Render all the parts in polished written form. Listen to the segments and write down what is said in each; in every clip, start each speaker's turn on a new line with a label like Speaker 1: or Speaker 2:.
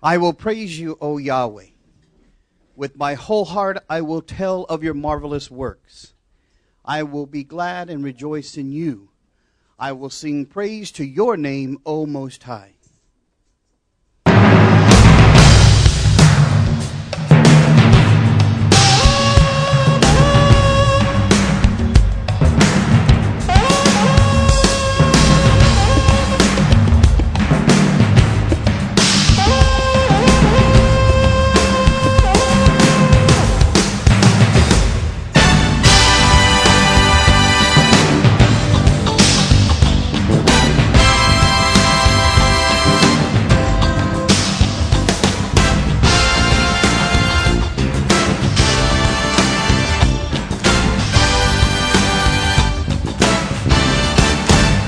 Speaker 1: I will praise you, O Yahweh. With my whole heart I will tell of your marvelous works. I will be glad and rejoice in you. I will sing praise to your name, O Most High.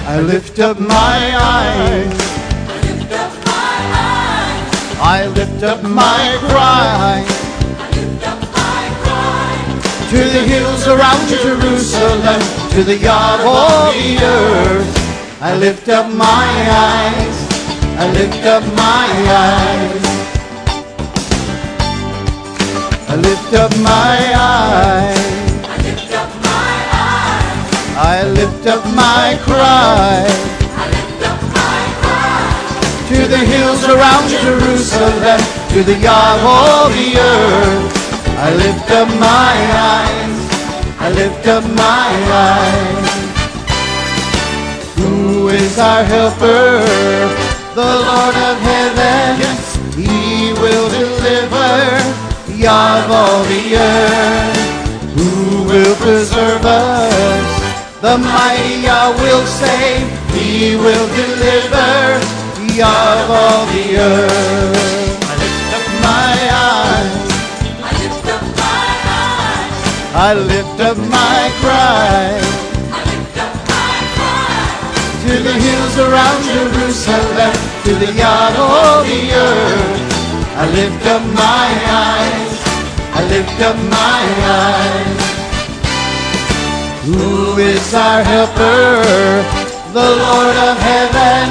Speaker 1: I lift up my eyes,
Speaker 2: I lift up my eyes,
Speaker 1: I lift up my cry
Speaker 2: I lift up my cry
Speaker 1: to the hills around Jerusalem, to the God of the earth. I lift up my eyes, I lift up my eyes, I lift up my eyes,
Speaker 2: I lift up my eyes,
Speaker 1: I lift up my cry
Speaker 2: I lift up my cry
Speaker 1: to the hills around Jerusalem, to the God of the earth. I lift up my eyes, I lift up my eyes. Who is our helper? The Lord of heaven. Yes. He will deliver, Yah of all the earth. Who will preserve us? The mighty Yah will save. He will deliver, Yah of all the earth. I lift up my eyes,
Speaker 2: I lift up my eyes,
Speaker 1: I lift up my cry
Speaker 2: I lift up my cry
Speaker 1: to the hills around Jerusalem, to the God of the earth. I lift up my eyes, I lift up my eyes. Who is our helper? The Lord of heaven.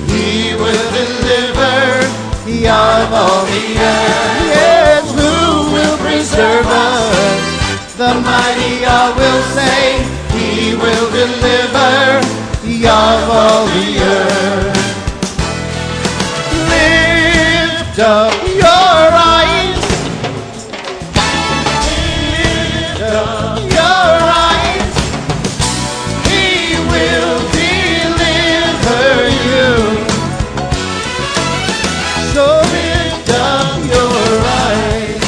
Speaker 1: He will deliver, Yah of all the earth. Yes, who will preserve us? The mighty Yah will save. He will deliver, Yah of all the earth. Lift up your eyes. Lift up your eyes. He will deliver you. So lift up your eyes.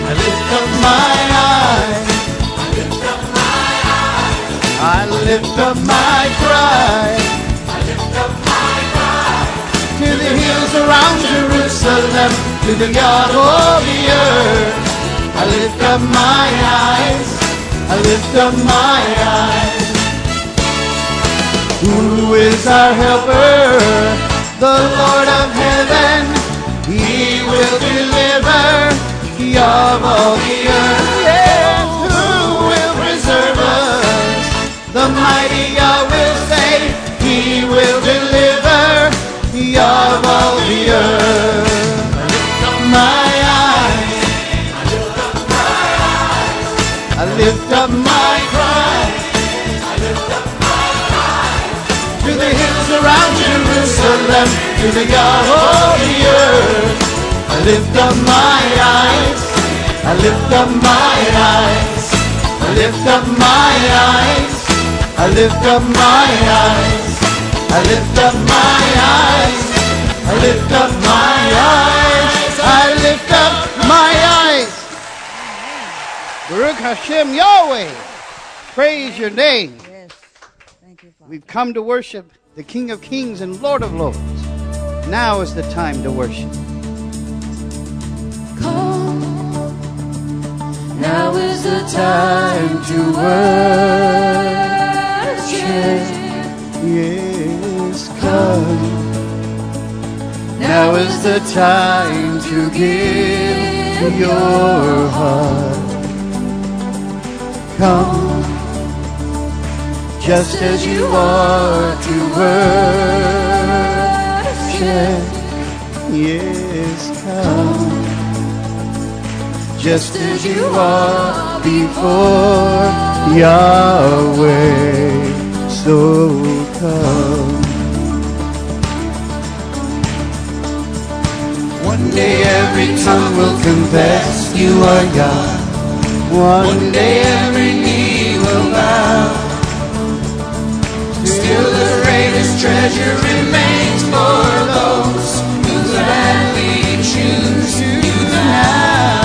Speaker 1: I lift up my eyes.
Speaker 2: I lift up my eyes,
Speaker 1: I lift up my cry
Speaker 2: I lift up my cry
Speaker 1: to the hills around Jerusalem, to the God of the earth. I lift up my eyes, I lift up my eyes. Who is our helper? The Lord of heaven. He will deliver, Yah of all the earth. Yes, who will preserve us? The mighty Yah will save. He will deliver, Yah of all the earth. I lift up my eyes,
Speaker 2: I lift up my eyes,
Speaker 1: I lift up my cry
Speaker 2: I lift up my cry
Speaker 1: to the hills around Jerusalem, to the God of the earth. I lift up my eyes, I lift up my eyes, I lift up my eyes, I lift up my eyes, I lift up my eyes, I lift up my eyes, I lift up my eyes. Baruch Hashem Yahweh, praise your name.
Speaker 3: Yes. Thank you, Father.
Speaker 1: We've come to worship the King of Kings and Lord of Lords. Now is the time to worship.
Speaker 2: Come, now is the time to worship.
Speaker 1: Yes, come. Now is the time to give your heart. Come, just as you are to worship. Yes, come. Just as you are before Yahweh, so come. One day every tongue will confess you are God. One day every knee will bow. Still the greatest treasure remains for those who gladly choose you now.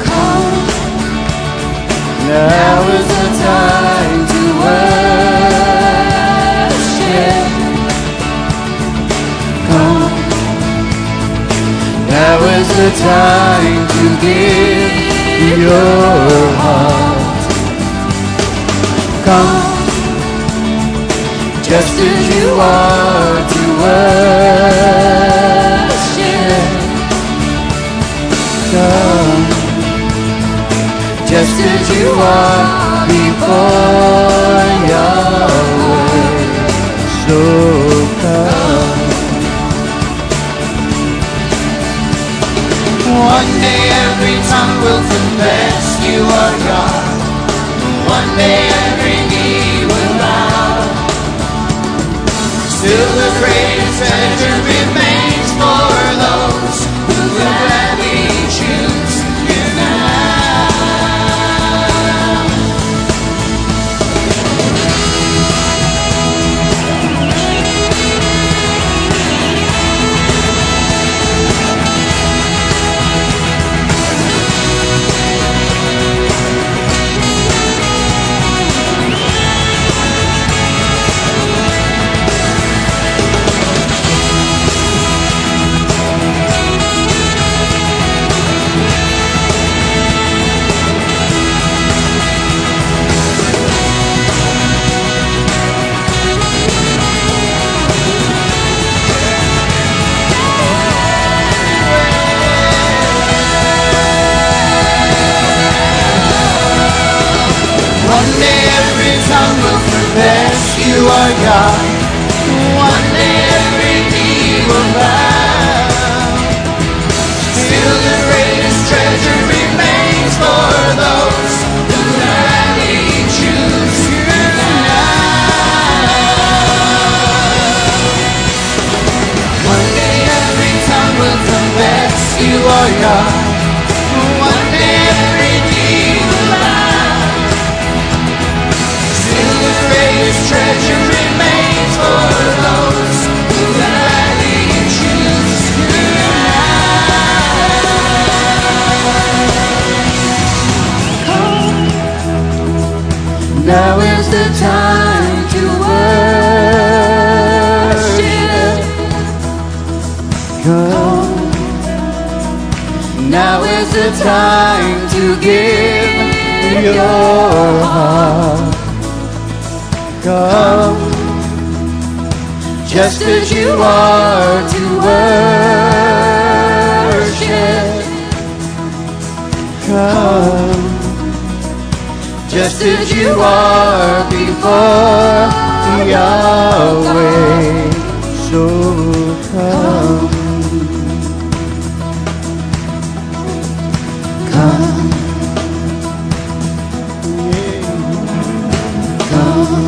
Speaker 1: Come, now is the time to worship. Come, now is the time to give your heart. Come, just as you are to worship. Come, just as you are before Yahweh, so come. One day every tongue will confess you are God. One day every knee will bow. Still the greatest treasure remains for those who gladly choose you now. You are God. One day every knee will bow. Still the greatest treasure remains for those who gladly choose you now. One day every tongue will confess you are God. One day every knee will bow. Still the greatest treasure remains for those who gladly choose you now. Now is the time to worship. Come. Now is the time to give your heart. Come, just as you are to worship. Come, just as you are before Yahweh. So come, come, come.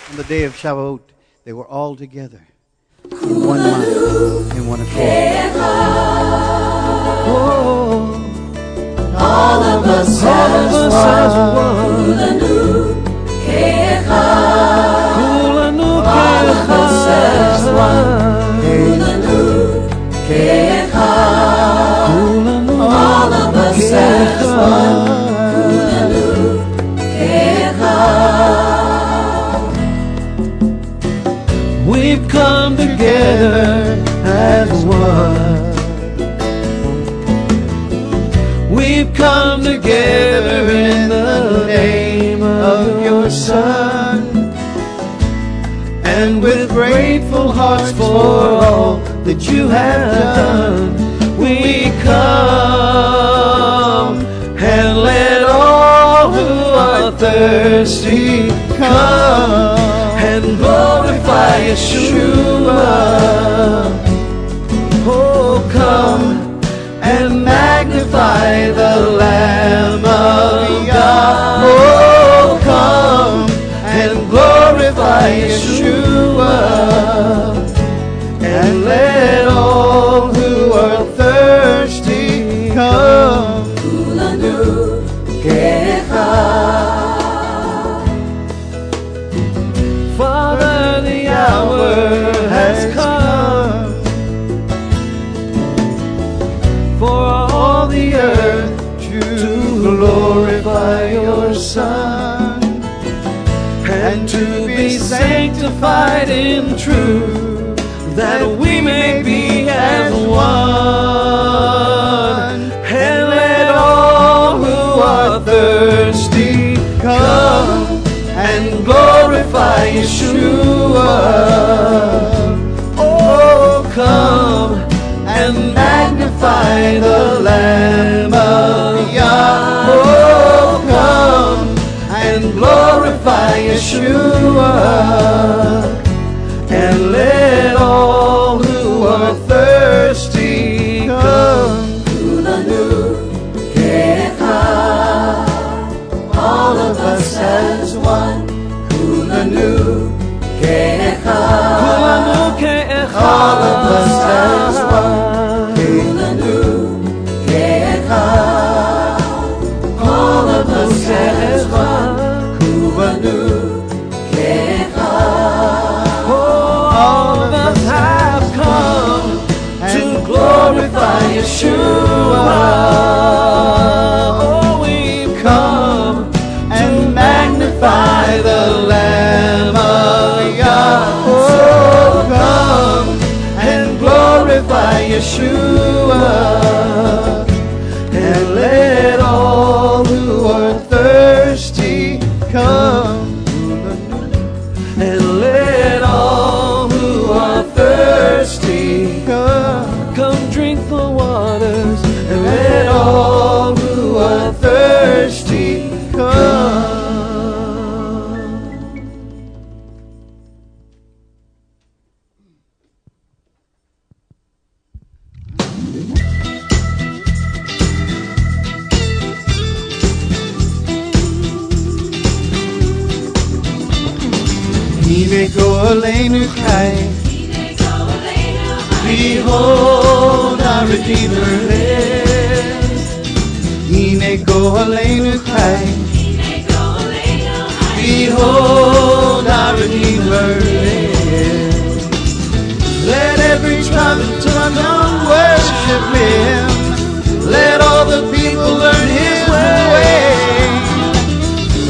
Speaker 1: On the day of Shavuot, they were all together in one mind, in one accord. Oh, all of us as one. All of us as one. All of us as one. We've come together as one. We've come together for all that you have done. We come, and let all who are thirsty come and glorify Yeshua. Oh, come and magnify the Lamb of God. Oh, come and glorify Yeshua, and let all who are thirsty come. Father, the hour has come for all the earth to glorify your Son, and to be sanctified in truth, that we may be as one. And let all who are thirsty come and glorify Yeshua. Oh, come and magnify the Lamb of God. Oh, come and glorify Yeshua, and let all who are thirsty come. All of us as one. Kulanu ke'echad. All of us as one. Kulanu ke'echad. All of us as one. Kulanu ke'echad. All of us have come to glorify Yeshua. Oh, we've come and magnify the Lamb of God. Oh, come and glorify Yeshua, and let all who are thirsty come. And let all who are thirsty come. Come drink the waters, and let all who are thirsty come. Hineko Aleinu Chai. Behold, our Redeemer lives. Hineko Aleinu Chai. Behold, our Redeemer lives. Let every tribe and tongue worship Him. Let all the people learn His way.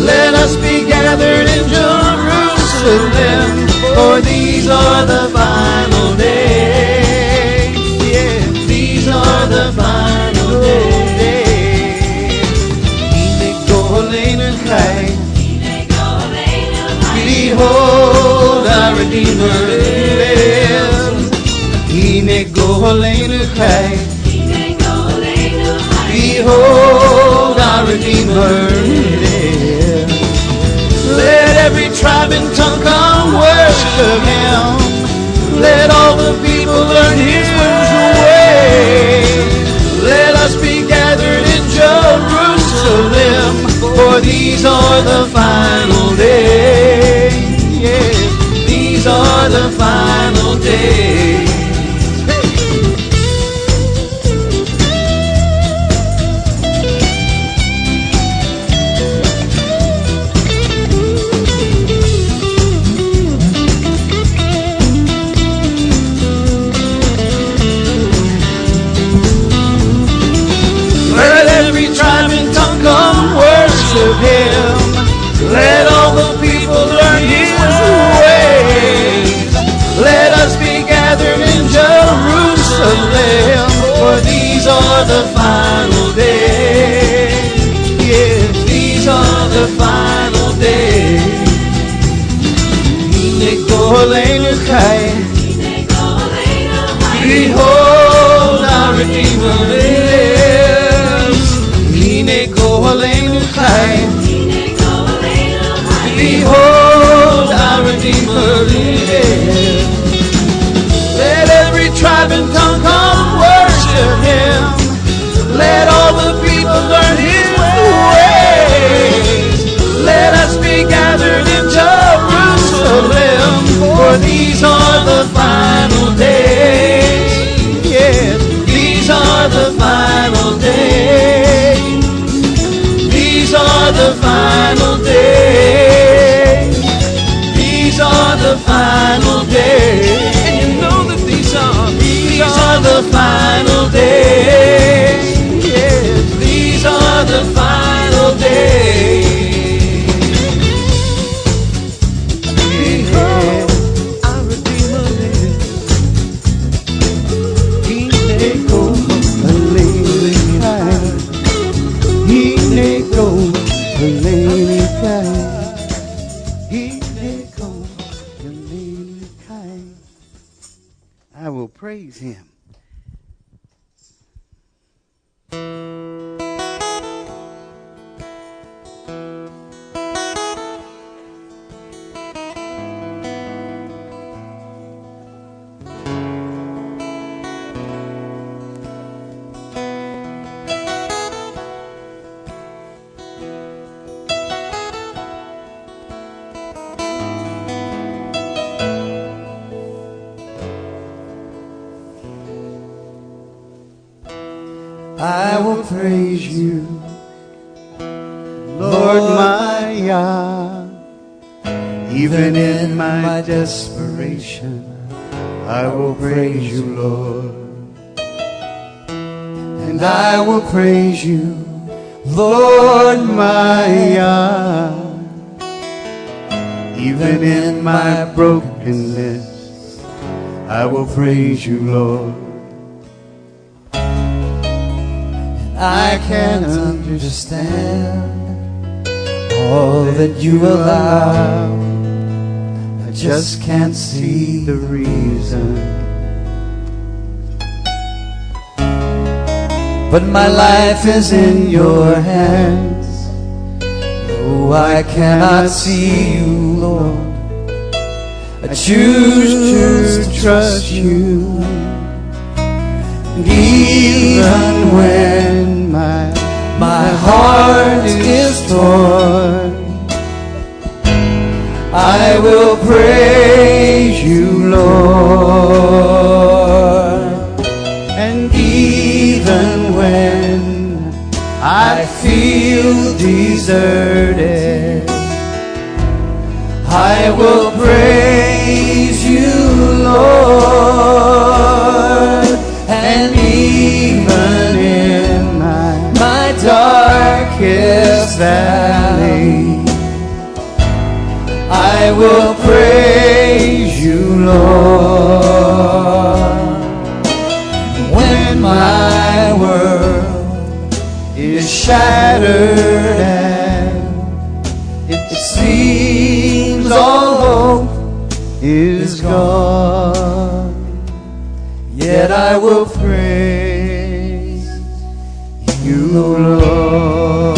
Speaker 1: Let us be gathered in Jerusalem, for these are the final days. Yeah, these are the final days. Hineko Aleinu Chai. Behold, our Redeemer lives. Hineko Aleinu Chai. Behold, our Redeemer lives. Let every tribe and tongue come worship Him. Let all the people learn His way. Let us be gathered in Jerusalem, for these are the final days. Yeah, these are the final days. Worship Him. Let all the people learn His ways. Let us be gathered in Jerusalem, for these are the final days. Yes, these are the final days. Hineko Aleinu Chai. Behold, our Redeemer lives. Hine go aleinu chayim. Behold, our Redeemer lives. Let every tribe and tongue come worship Him. Let all the people learn His ways. Let us be gathered in Jerusalem, for these are the final days. Yes, these are the final days. These are the final days. These are the final days. And you know that these are the final days. Yes, these are the final days. Behold, our Redeemer lives. Hine go aleinu chayim. Hine go aleinu chayim. Hine go aleinu chayim. I will praise Him. I will praise you, Lord my Yah. Even in my desperation, I will praise you, Lord. And I will praise you, Lord my Yah. Even in my brokenness, I will praise you, Lord. I can't understand all that you allow. I just can't see the reason. But my life is in your hands. No, I cannot see you, Lord. I choose to trust you. And even when my heart is torn, I will praise you, Lord. And even when I feel deserted, I will praise you, Lord. And even in my darkest valley, I will praise you, Lord. When my world is shattered and it seems all hope is gone, yet I will praise you, Lord.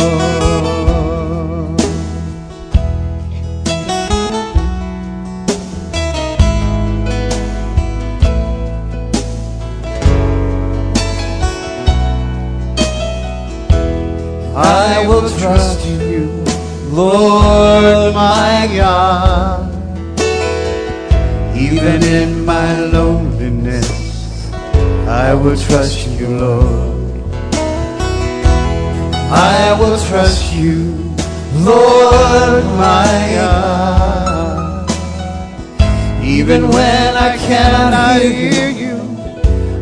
Speaker 1: I will trust you, Lord my God. Even in my loneliness, I will trust you, Lord. I will trust you, Lord my God. Even when I cannot hear you,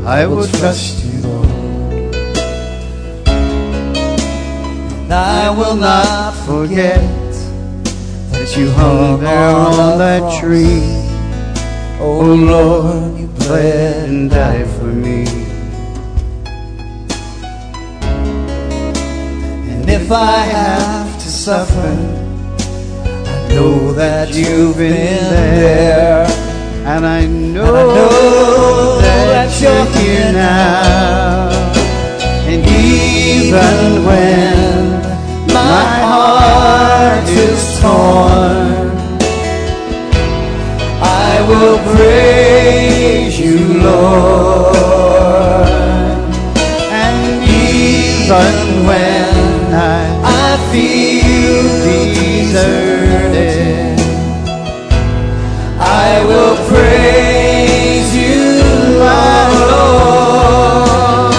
Speaker 1: I will trust you, Lord. And I will not forget that you hung there on that tree. Oh Lord, you bled and died for me. And if I have to suffer, I know that you've been there. And I know that you're here now. And even when my heart is torn, I will praise you, Lord. And even when I feel deserted, I will praise you, my Lord.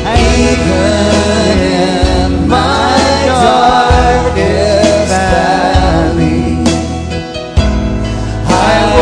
Speaker 1: Even in my darkest valley, I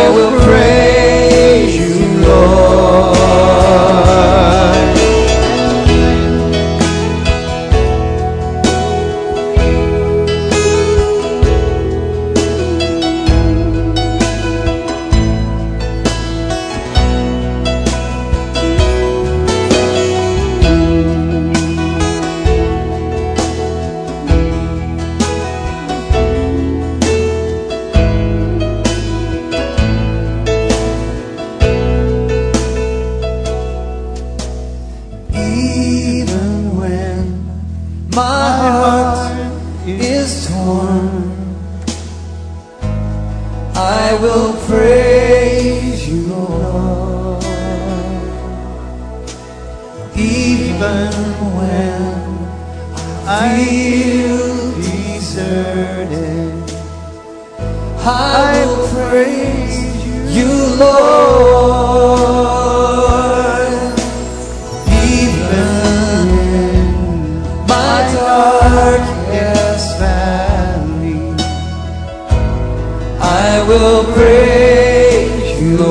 Speaker 1: will praise you,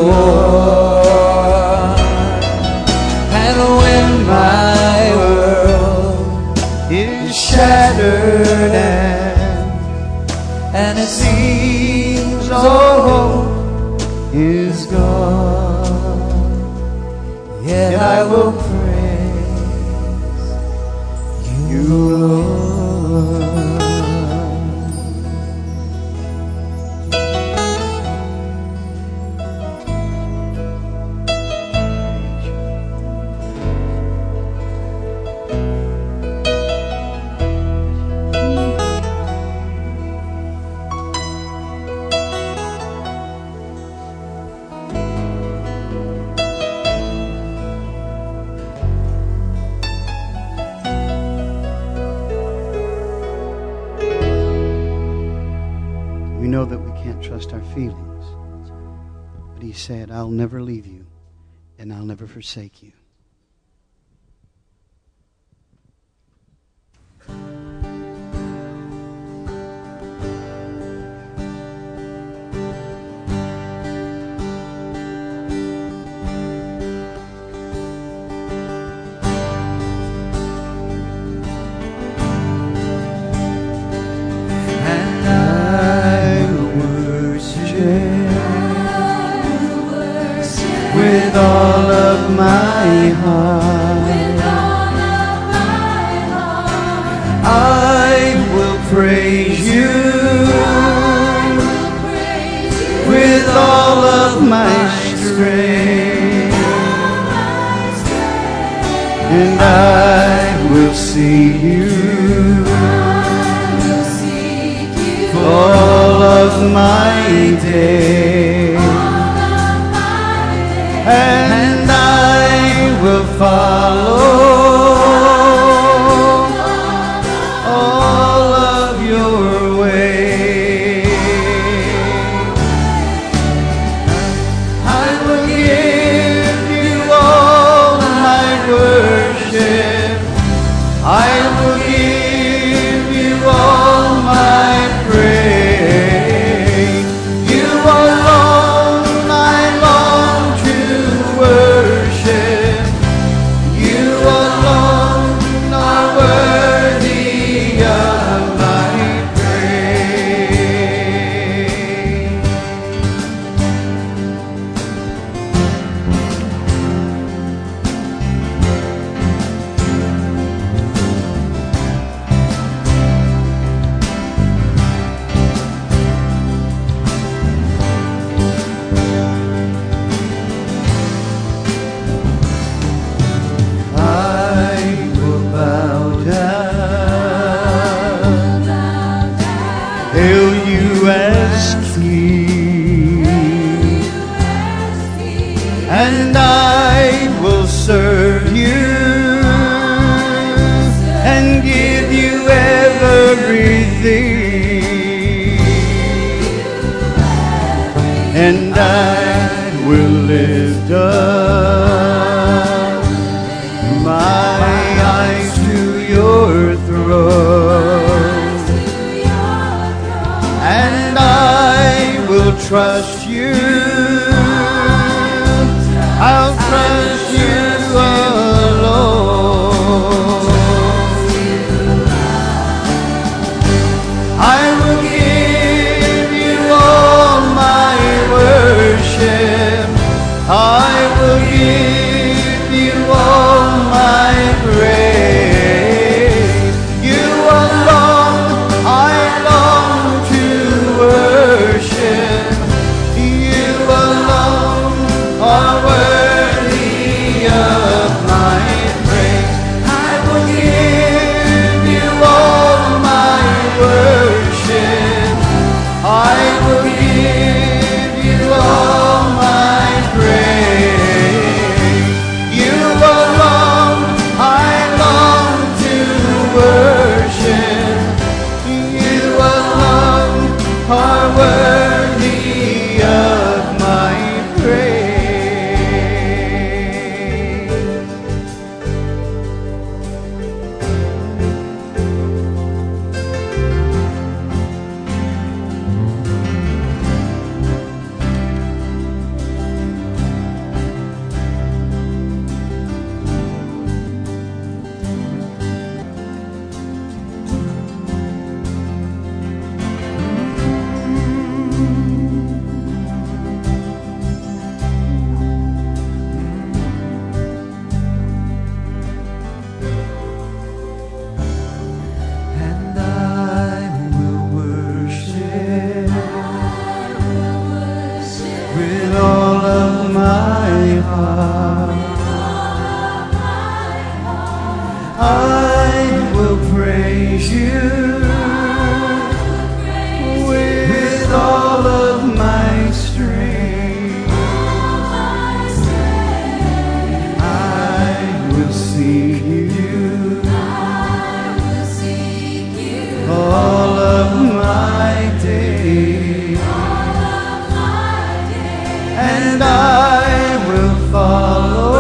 Speaker 1: Lord.
Speaker 4: We know that we can't trust our feelings. But he said, I'll never leave you and I'll never forsake you. With all of my heart, I will praise you. With all of my strength, and I will see you for all of my days. And I will follow all of your ways. I will give you all my worship. I will give you all my praise. You alone I long to worship. You trust you. I'll trust you alone. I will give you all my worship. I will give you all my praise. You alone I long to worship. You alone are worthy of my praise. I will give you all my worship. I will give you all my praise. You alone I long to worship. You alone are worthy of my praise. And I will worship with all of my heart. I will praise you with all of my strength. I will seek you all of my days, and I will follow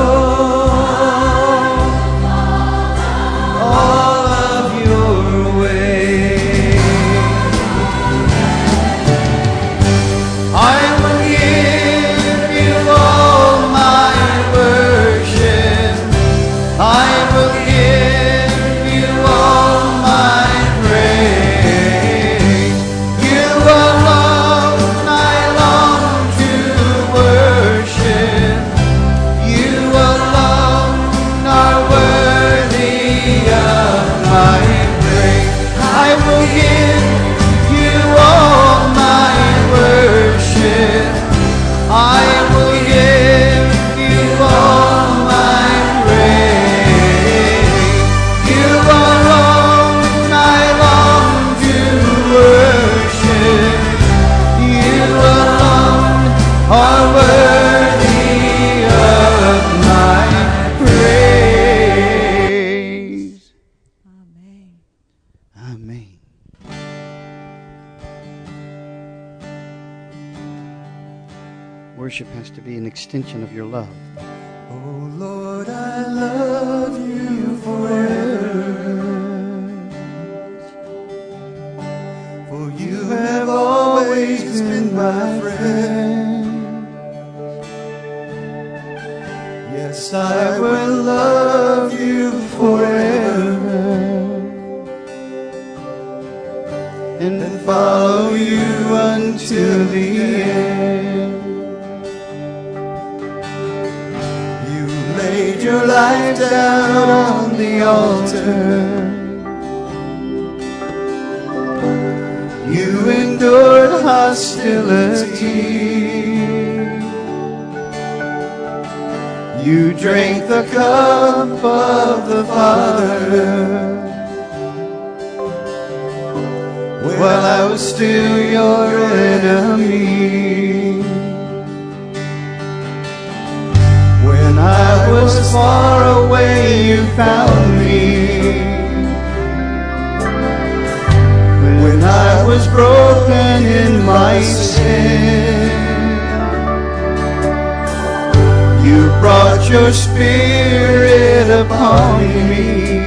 Speaker 4: all of your ways. I will give you all my worship. I will give you all my praise. You alone I long to worship. You alone are worthy of my praise. I will give you all my worship. I will give you all my praise. You alone I long to worship. You alone are worthy of my praise.
Speaker 3: Amen.
Speaker 4: Amen. Worship has to be an extension of your love. Oh Lord, I love you forever. For you have always been my friend. Yes, I will love you forever and follow you until the end. You laid your life down on the altar. You endured hostility. You drank the cup of the Father while I was still your enemy. When I was far away, you found me. When I was broken in my sin, you brought your Spirit upon me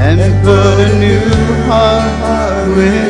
Speaker 4: and put a new heart within.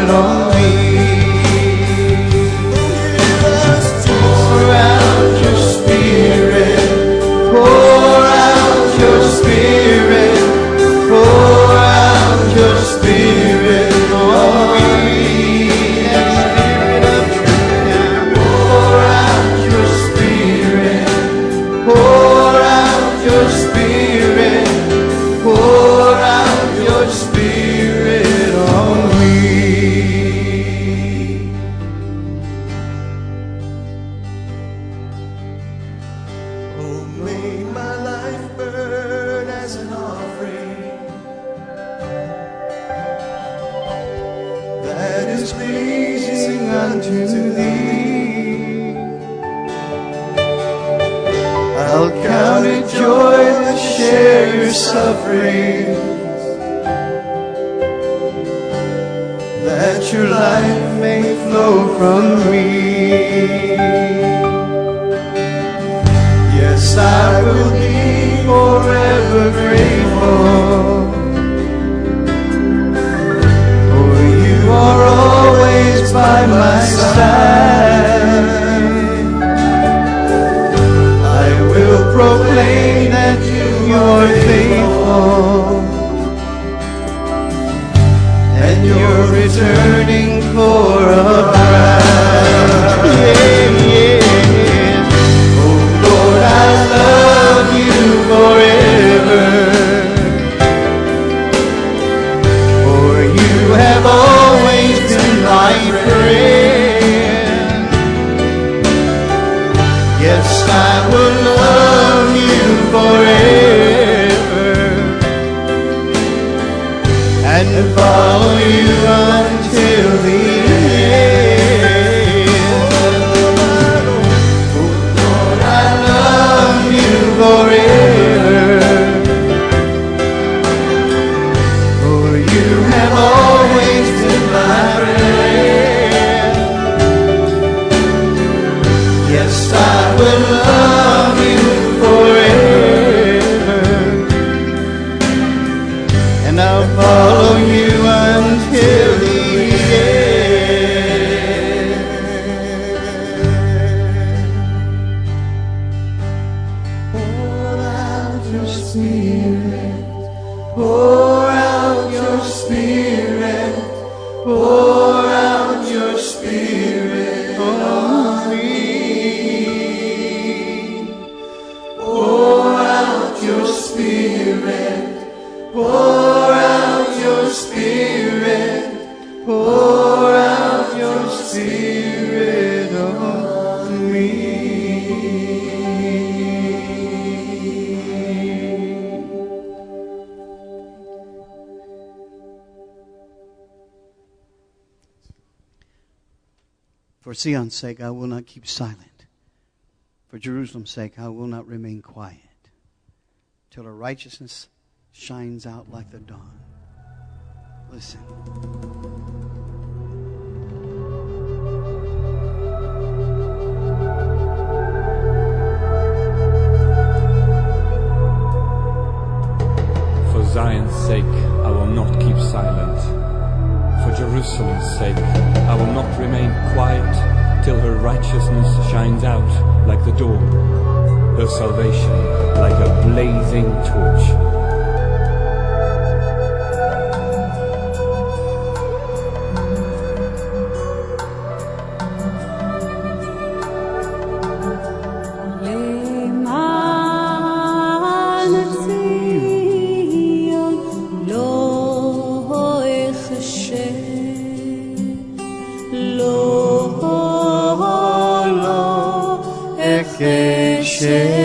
Speaker 4: on me. Pour out your Spirit, pour out your Spirit, pour out your Spirit on me. Spirit of truth, pour out your Spirit, pour out your Spirit, pour out your Spirit on me.
Speaker 1: Oh, may my life burn as an offering that is pleasing unto Thee. I'll count it joy to share your sufferings, that your life may flow from me. Yes, I will be forever grateful, for you are always by my side. I will proclaim that you are faithful, and you're returning for a bride. Yeah, yeah. Oh Lord, I love you forever, for you have always been my friend. Yes, I will love you forever and follow you until the end. Oh Lord, I love you forever, for you have always been my friend. Yes, I will love you forever, and I'll follow you until the end. Pour out your Spirit, pour out your Spirit, pour out your Spirit on me. Pour out your Spirit, pour out your Spirit, pour out your Spirit on me.
Speaker 4: For Zion's sake, I will not keep silent. For Jerusalem's sake, I will not remain quiet till her righteousness shines out like the dawn. Listen.
Speaker 5: For Zion's sake, I will not keep silent. For Jerusalem's sake, I will not remain quiet till her righteousness shines out like the dawn, her salvation like a blazing torch.
Speaker 1: Share.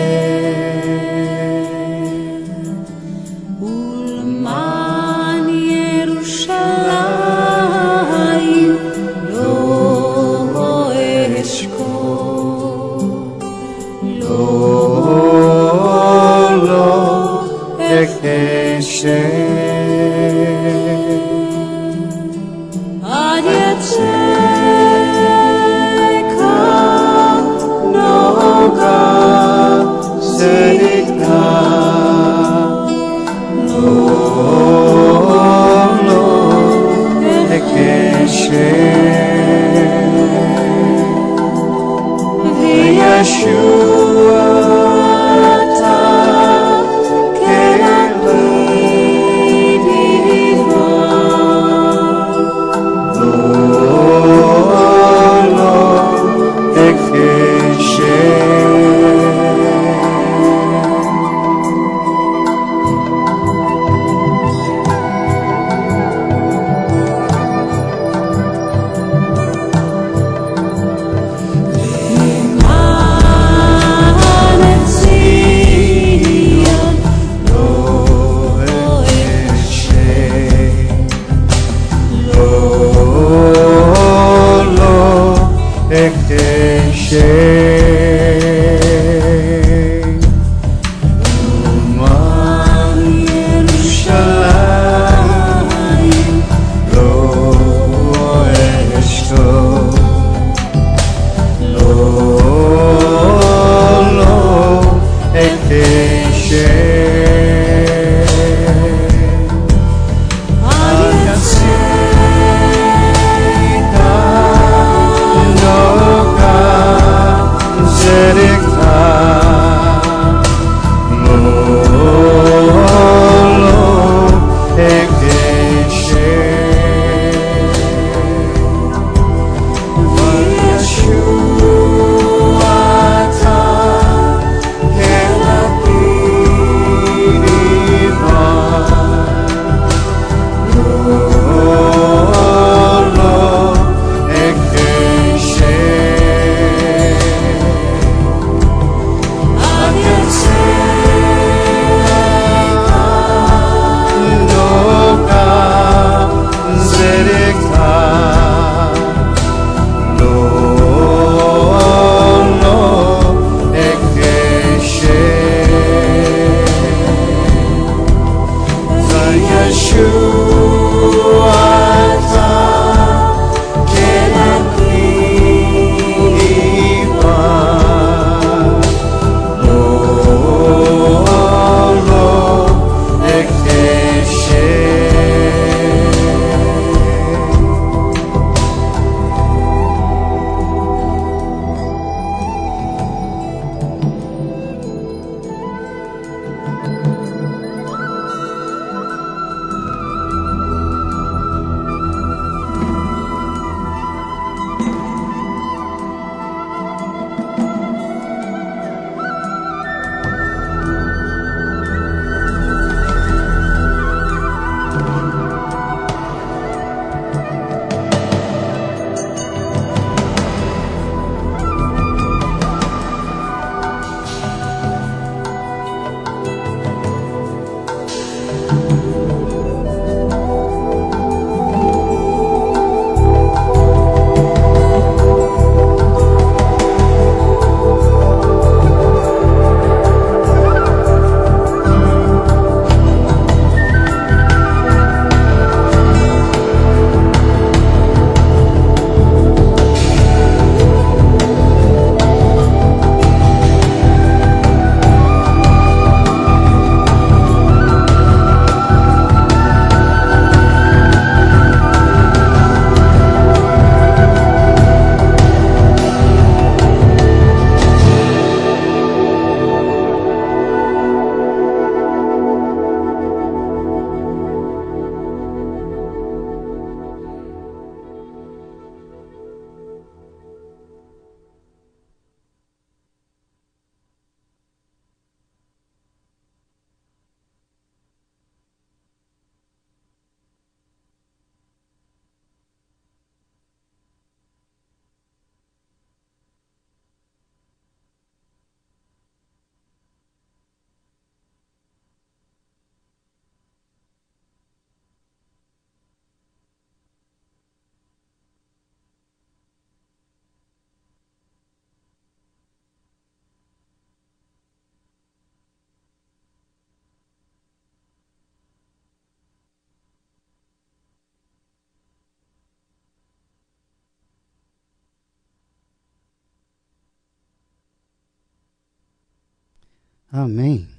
Speaker 4: Amen.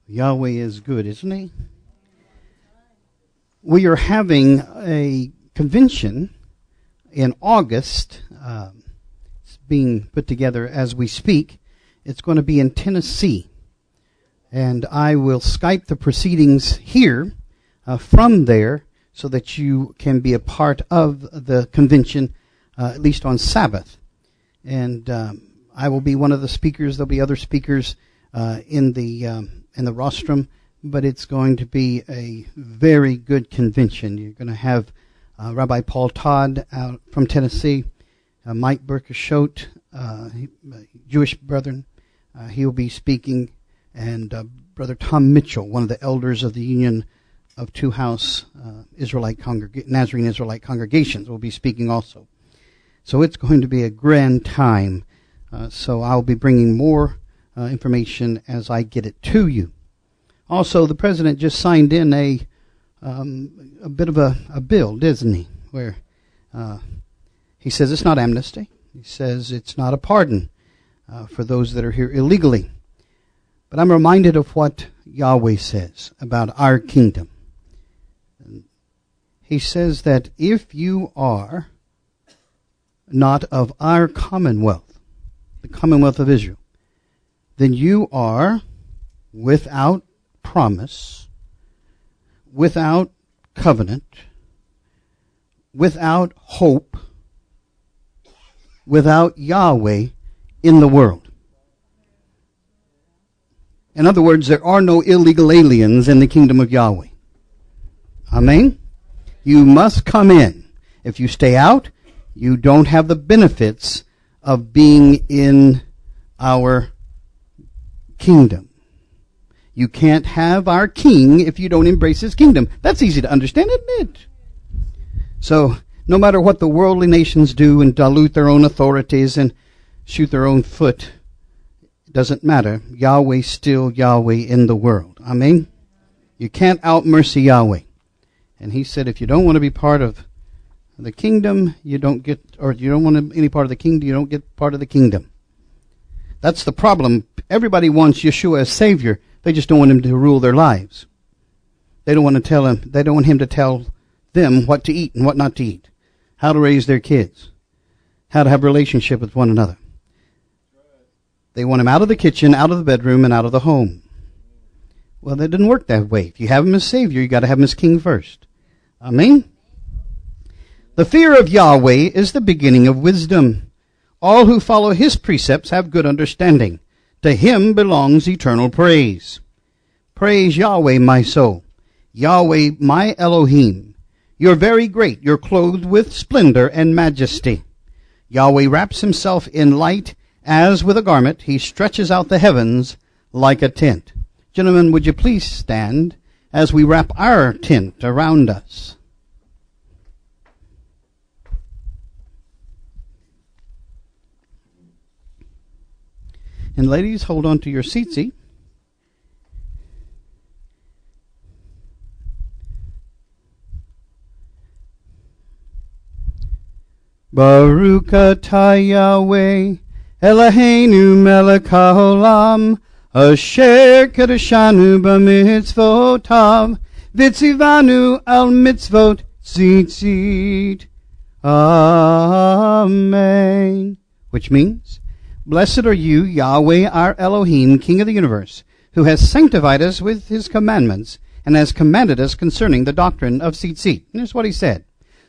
Speaker 4: Yahweh is good, isn't he? We are having a convention in August. It's being put together as we speak. It's going to be in Tennessee. And I will Skype the proceedings here from there so that you can be a part of the convention, at least on Sabbath. And I will be one of the speakers. There'll be other speakers in the rostrum, but it's going to be a very good convention. You're going to have Rabbi Paul Todd out from Tennessee, Mike Berkeshot, Jewish brethren. He will be speaking, and Brother Tom Mitchell, one of the elders of the Union of Two House Nazarene Israelite congregations, will be speaking also. So it's going to be a grand time. So I'll be bringing more information as I get it to you. Also, the president just signed in a bit of a bill, didn't he? Where he says it's not amnesty. He says it's not a pardon for those that are here illegally. But I'm reminded of what Yahweh says about our kingdom. He says that if you are not of our commonwealth, the commonwealth of Israel, then you are without promise, without covenant, without hope, without Yahweh in the world. In other words, there are no illegal aliens in the kingdom of Yahweh. Amen? You must come in. If you stay out, you don't have the benefits of being in our kingdom. You can't have our king if you don't embrace his kingdom. That's easy to understand, isn't it? So, no matter what the worldly nations do and dilute their own authorities and shoot their own foot, it doesn't matter. Yahweh's still Yahweh in the world. Amen? You can't out-mercy Yahweh. And he said, if you don't want to be part of the kingdom, you don't get, or you don't want any part of the kingdom, you don't get part of the kingdom. That's the problem. Everybody wants Yeshua as Savior. They just don't want him to rule their lives. They don't want to tell him, they don't want him to tell them what to eat and what not to eat, how to raise their kids, how to have a relationship with one another. They want him out of the kitchen, out of the bedroom, and out of the home. Well, that didn't work that way. If you have him as Savior, you got to have him as King first. Amen? The fear of Yahweh is the beginning of wisdom. All who follow his precepts have good understanding. To him belongs eternal praise. Praise Yahweh, my soul. Yahweh, my Elohim. You're very great. You're clothed with splendor and majesty. Yahweh wraps himself in light as with a garment. He stretches out the heavens like a tent. Gentlemen, would you please stand as we wrap our tent around us? And ladies, hold on to your seatsie. Baruch atah Yahweh, Eloheinu melech haolam, asher kedeshanu b'mitzvotav, v'tzivanu al mitzvot tzitzit. Amen. Which means, blessed are you, Yahweh, our Elohim, King of the universe, who has sanctified us with his commandments and has commanded us concerning the doctrine of tzitzit. And here's what he said.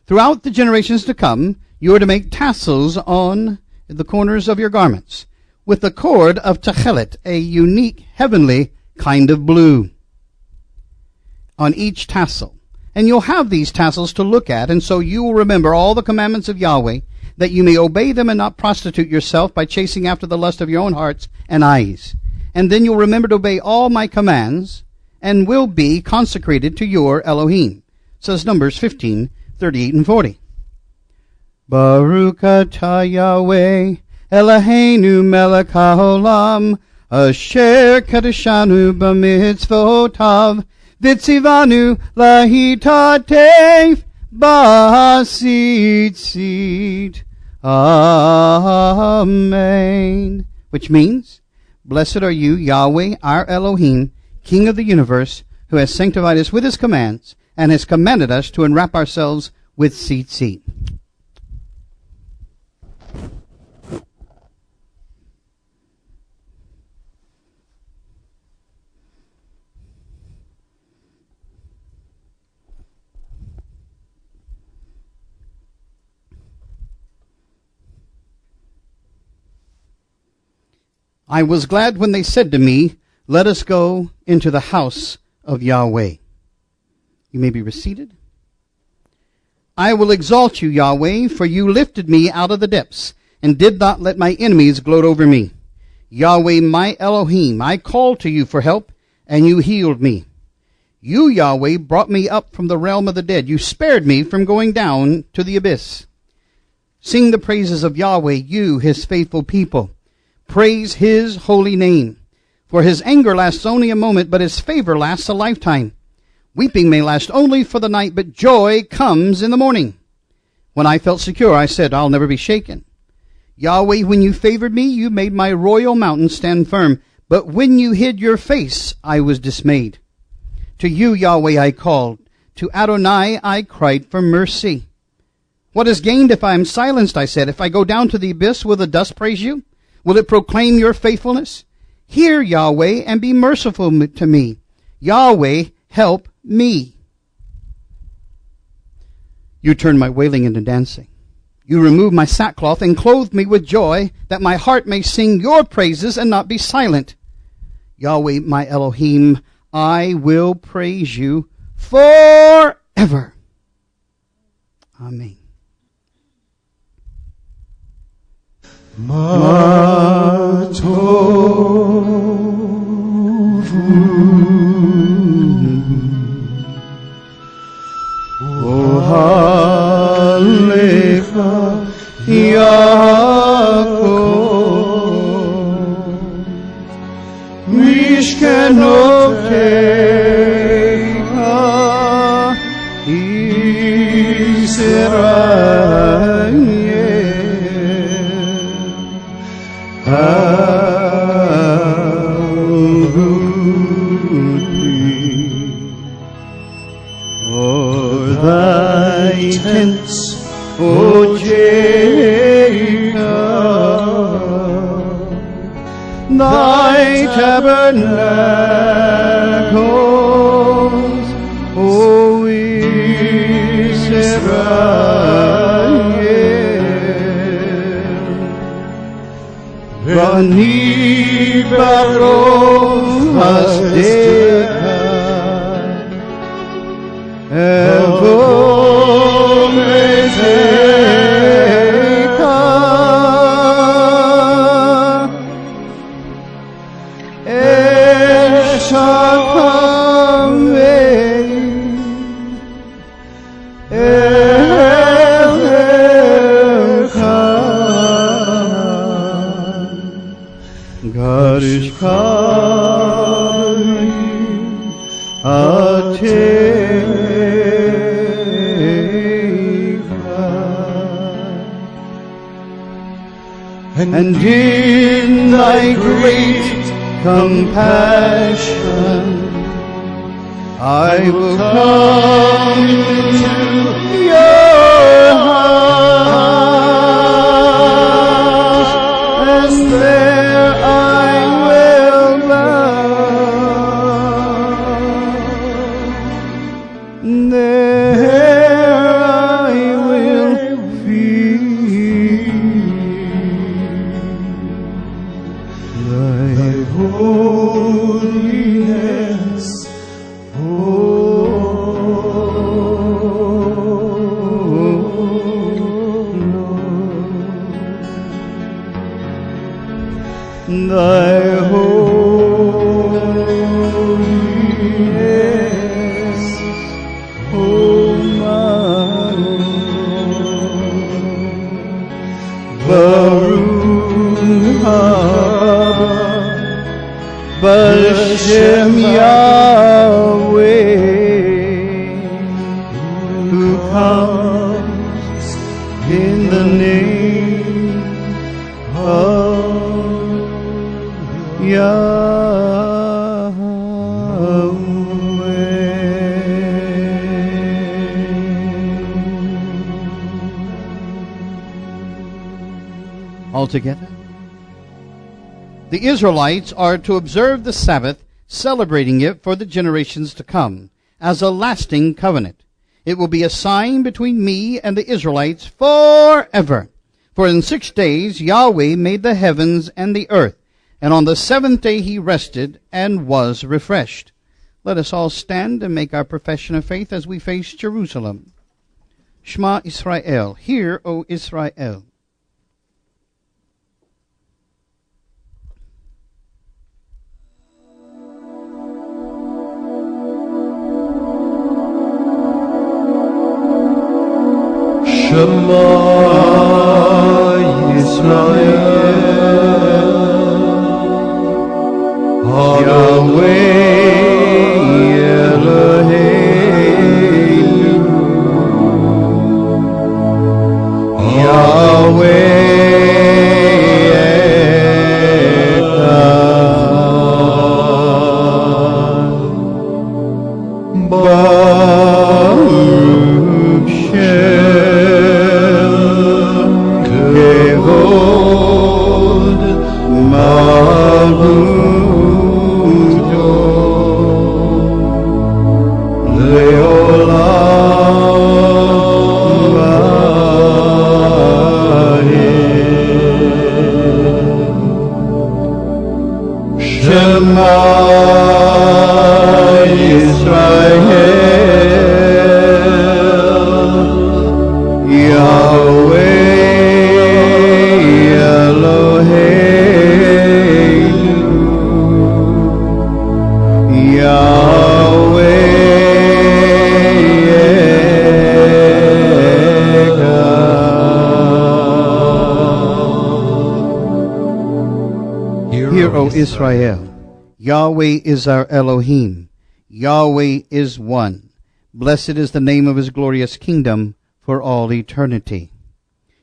Speaker 4: Throughout the generations to come, you are to make tassels on the corners of your garments with the cord of techelet, a unique heavenly kind of blue, on each tassel. And you'll have these tassels to look at, and so you will remember all the commandments of Yahweh, that you may obey them and not prostitute yourself by chasing after the lust of your own hearts and eyes. And then you'll remember to obey all my commands and will be consecrated to your Elohim. Says Numbers 15:38 and 40. Baruch atah Yahweh, Eloheinu melech haolam, asher kedeshanu b'mitzvotav, v'tzivanu lahitatef b'tzitzit. Amen. Which means, blessed are you, Yahweh, our Elohim, King of the universe, who has sanctified us with his commands and has commanded us to enwrap ourselves with tzitzit. I was glad when they said to me, let us go into the house of Yahweh. You may be reseated. I will exalt you, Yahweh, for you lifted me out of the depths and did not let my enemies gloat over me. Yahweh, my Elohim, I called to you for help, and you healed me. You, Yahweh, brought me up from the realm of the dead. You spared me from going down to the abyss. Sing the praises of Yahweh, you, his faithful people. Praise his holy name. For his anger lasts only a moment, but his favor lasts a lifetime. Weeping may last only for the night, but joy comes in the morning. When I felt secure, I said, I'll never be shaken. Yahweh, when you favored me, you made my royal mountain stand firm. But when you hid your face, I was dismayed. To you, Yahweh, I called. To Adonai, I cried for mercy. What is gained if I am silenced, I said. If I go down to the abyss, will the dust praise you? Will it proclaim your faithfulness? Hear, Yahweh, and be merciful to me. Yahweh, help me. You turned my wailing into dancing. You removed my sackcloth and clothed me with joy, that my heart may sing your praises and not be silent. Yahweh, my Elohim, I will praise you forever. Amen.
Speaker 1: Ohalecha Yaakov Mishkenotei
Speaker 4: thy tents, O Jacob, thy tabernacles, O Israel, Bani Baruch Hasdeka, Evo Meteka, Eshakame, Garishkari and in thy great compassion I will come into your house, and there I will bow, there I will feel thy holiness, thy holiness, O my Lord. Baruch haba B'Shem Yahweh, who comes in the name of Altogether, the Israelites are to observe the Sabbath, celebrating it for the generations to come, as a lasting covenant. It will be a sign between me and the Israelites forever. For in 6 days Yahweh made the heavens and the earth, and on the seventh day he rested and was refreshed. Let us all stand and make our profession of faith as we face Jerusalem. Shema Israel, hear, O Israel. Shema Yisrael, Yahweh Eloheinu, Yahweh Echad, Baruch Shem Kevod Malchuto Leolam Va'ed. Shema Yisrael, Yahweh Eloheinu, Yahweh Echad. Hear, O Israel, Yahweh is our Elohim. Yahweh is one. Blessed is the name of his glorious kingdom for all eternity.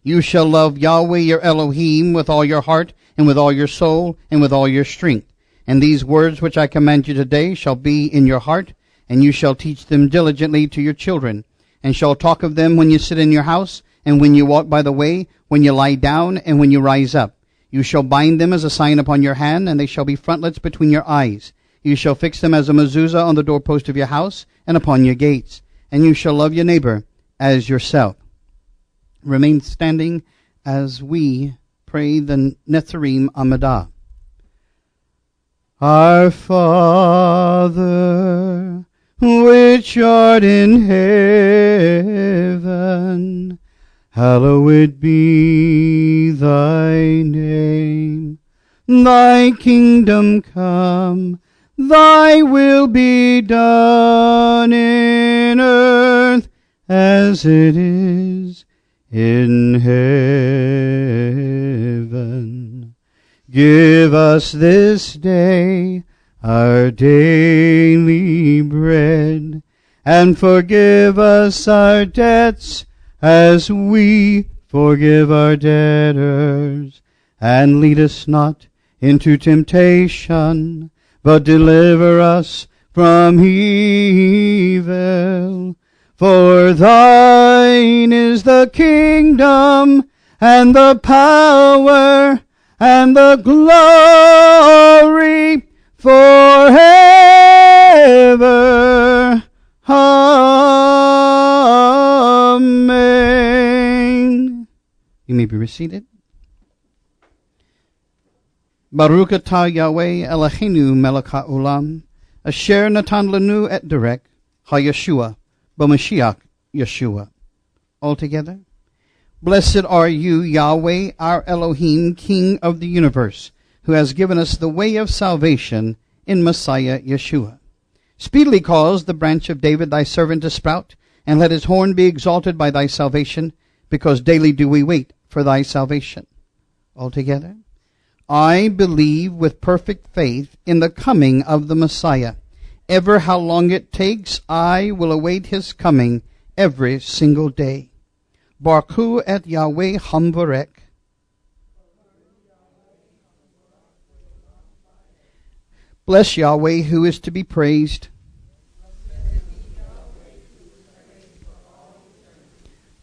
Speaker 4: You shall love Yahweh your Elohim with all your heart, and with all your soul, and with all your strength. And these words which I command you today shall be in your heart, and you shall teach them diligently to your children, and shall talk of them when you sit in your house, and when you walk by the way, when you lie down, and when you rise up. You shall bind them as a sign upon your hand, and they shall be frontlets between your eyes. You shall fix them as a mezuzah on the doorpost of your house, and upon your gates. And you shall love your neighbor as yourself. Remain standing as we pray the Netzarim Amidah. Our Father, which art in heaven, hallowed be thy name. Thy kingdom come, thy will be done in earth as it is in heaven. Give us this day our daily bread, and forgive us our debts as we forgive our debtors. And lead us not into temptation, but deliver us from evil. For thine is the kingdom, and the power, and the glory forever. Amen. You may be reseated. Baruch atah Yahweh Eloheinu melech haolam, asher natan lanu et derek ha-Yeshua b'Mashiach Yeshua. Altogether, blessed are you, Yahweh, our Elohim, King of the universe, who has given us the way of salvation in Messiah Yeshua. Speedily cause the branch of David thy servant to sprout, and let his horn be exalted by thy salvation, because daily do we wait for thy salvation. Altogether, I believe with perfect faith in the coming of the Messiah. Ever how long it takes, I will await his coming every single day. Baruch et Yahweh Hamvarek. Bless Yahweh, who is to be praised.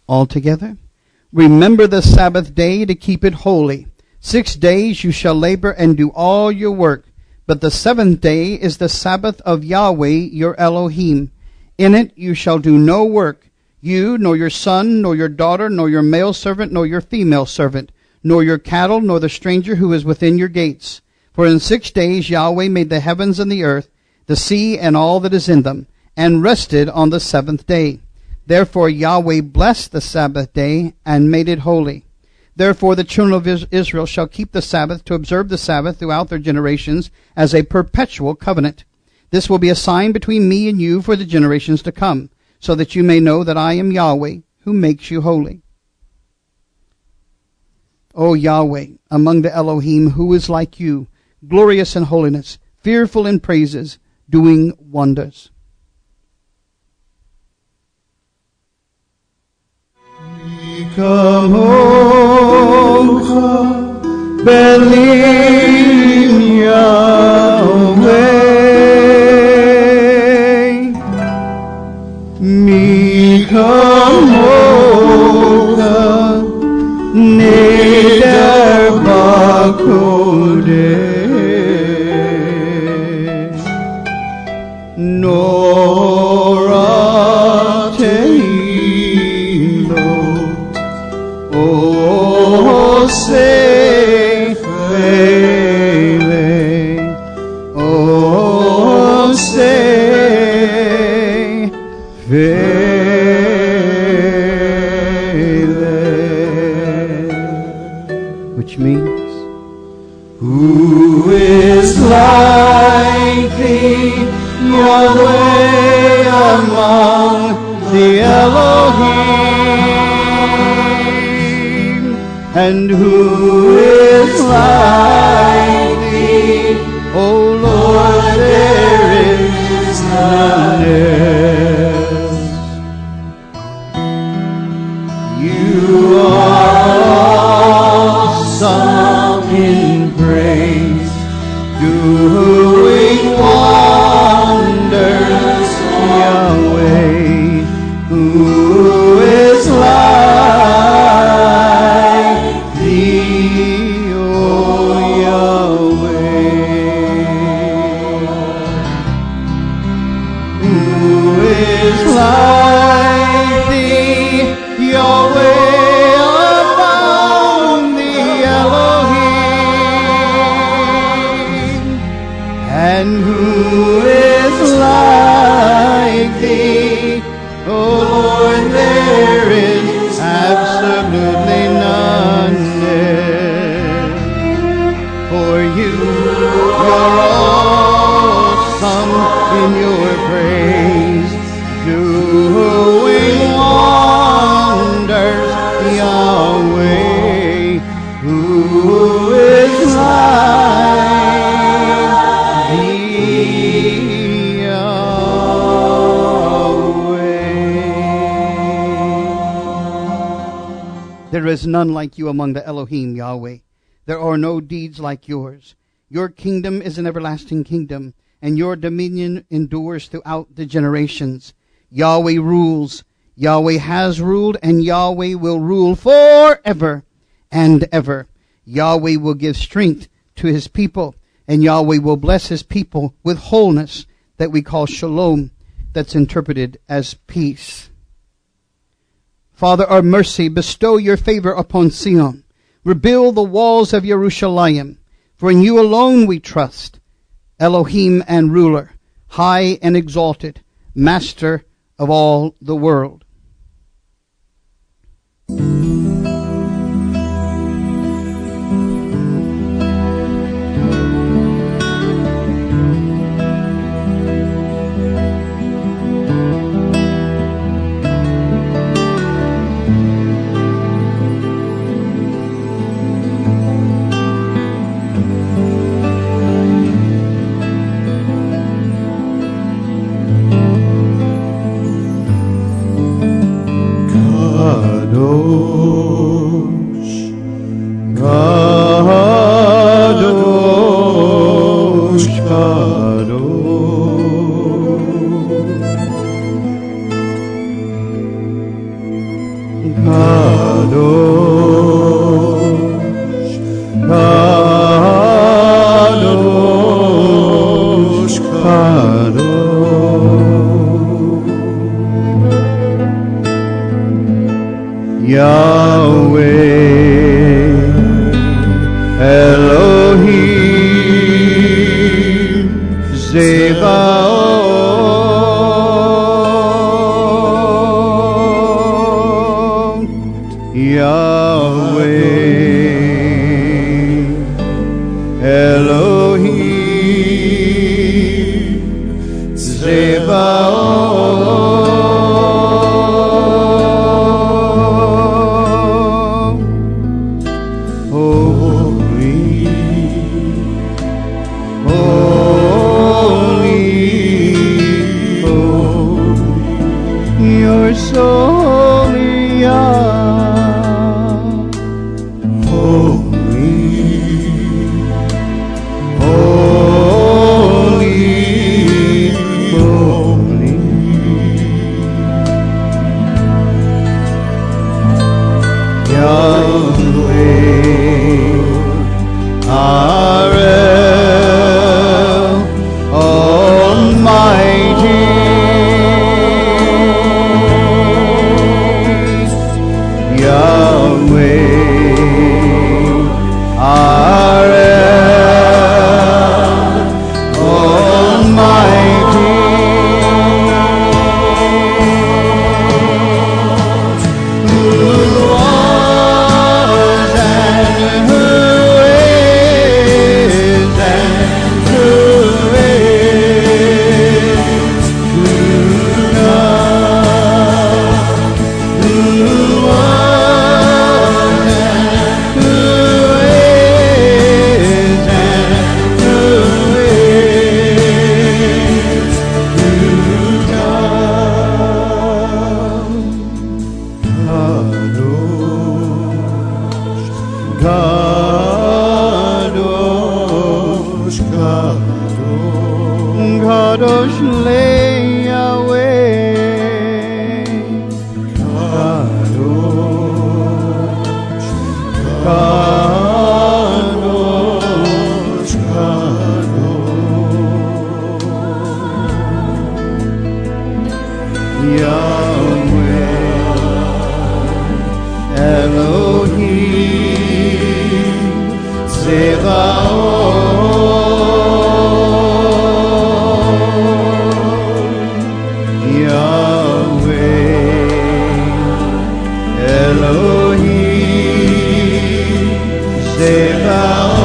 Speaker 4: Altogether, remember the Sabbath day to keep it holy. 6 days you shall labor and do all your work, but the seventh day is the Sabbath of Yahweh your Elohim. In it you shall do no work, you, nor your son, nor your daughter, nor your male servant, nor your female servant, nor your cattle, nor the stranger who is within your gates. For in 6 days Yahweh made the heavens and the earth, the sea and all that is in them, and rested on the seventh day. Therefore Yahweh blessed the Sabbath day and made it holy. Therefore the children of Israel shall keep the Sabbath to observe the Sabbath throughout their generations as a perpetual covenant. This will be a sign between me and you for the generations to come, so that you may know that I am Yahweh, who makes you holy. O Yahweh, among the Elohim, who is like you, glorious in holiness, fearful in praises, doing wonders.
Speaker 1: Kamocha Belim Yahweh, Mi Kamocha Neder Bakodesh, Nora Oh, say, Vele. Oh, say, Vele.
Speaker 4: Which means,
Speaker 1: who is like thee, Yahweh, among the Elohim? And who is like thee, O Lord, there is none else. You are awesome in praise, doing wonders, Yahweh, who
Speaker 4: like thee, Yahweh among the Elohim? And who is like thee? Oh Lord, there is absolutely none. For you are awesome in your praise, doing wonders, Yahweh. Who is like thee, Yahweh? There is none like you among the Elohim, Yahweh. There are no deeds like yours. Your kingdom is an everlasting kingdom, and your dominion endures throughout the generations. Yahweh rules. Yahweh has ruled, and Yahweh will rule forever and ever. Yahweh will give strength to his people, and Yahweh will bless his people with wholeness that we call shalom, that's interpreted as peace. Father, our mercy, bestow your favor upon Sion. Rebuild the walls of Jerusalem, for in you alone we trust. Elohim and ruler, high and exalted, master of all the world. Yahweh, Elohim, Tsevaot, Yahweh, Elohim, Tsevaot.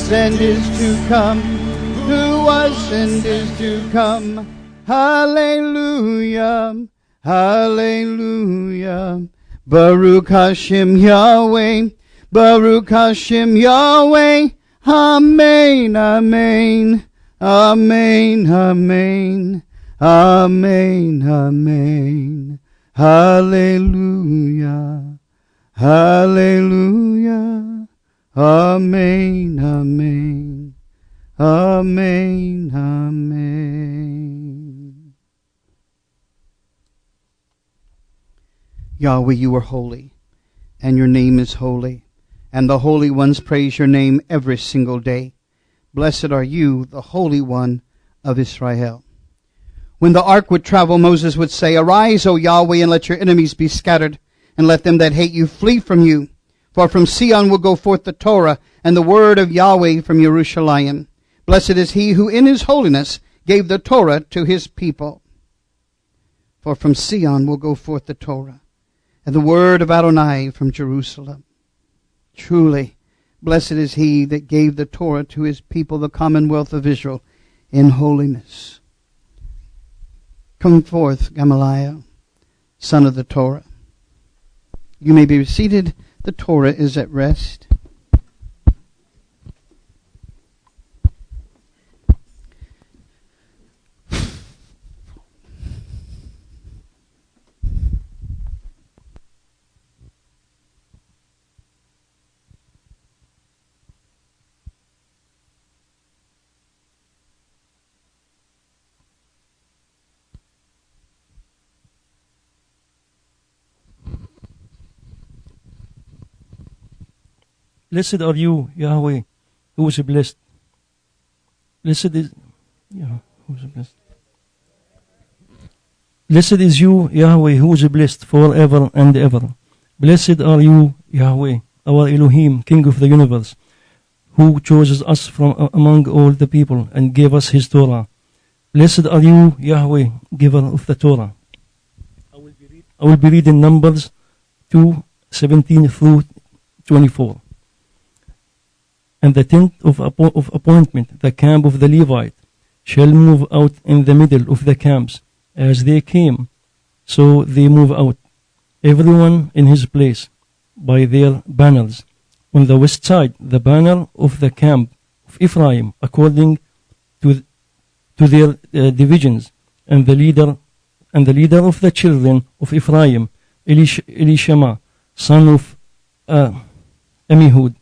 Speaker 4: And is to come, who was and is to come. Hallelujah, hallelujah. Baruch Hashem Yahweh, Baruch Hashem Yahweh. Amen, amen, amen, amen, amen, amen. Hallelujah, hallelujah. Amen, amen, amen, amen. Yahweh, you are holy, and your name is holy, and the holy ones praise your name every single day. Blessed are you, the Holy One of Israel. When the ark would travel, Moses would say, Arise, O Yahweh, and let your enemies be scattered, and let them that hate you flee from you. For from Sion will go forth the Torah, and the word of Yahweh from Jerusalem. Blessed is he who in his holiness gave the Torah to his people. For from Sion will go forth the Torah, and the word of Adonai from Jerusalem. Truly, blessed is he that gave the Torah to his people, the commonwealth of Israel, in holiness. Come forth, Gamaliel, son of the Torah. You may be seated. The Torah is at rest.
Speaker 6: Blessed are you, Yahweh, who is blessed. Blessed is who is blessed. Blessed is you, Yahweh, who is blessed forever and ever. Blessed are you, Yahweh, our Elohim, King of the universe, who chose us from among all the people and gave us his Torah. Blessed are you, Yahweh, giver of the Torah. I will be reading Numbers 2:17 through 24. And the tent of appointment, the camp of the Levite, shall move out in the middle of the camps. As they came, so they move out, everyone in his place, by their banners. On the west side, the banner of the camp of Ephraim, according to their divisions, and the leader of the children of Ephraim, Elishama, son of Amihud,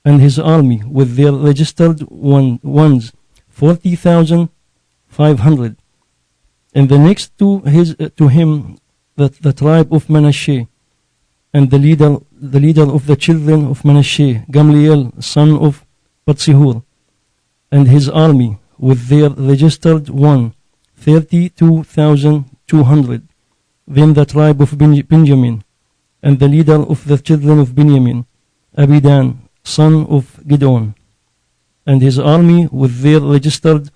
Speaker 6: and his army with their registered ones, 40,500. And the next to him, the tribe of Manasseh, and the leader of the children of Manasseh, Gamliel, son of Patsihur, and his army with their registered 32,200. Then the tribe of Benjamin, and the leader of the children of Benjamin, Abidan, son of Gideon, and his army with their registered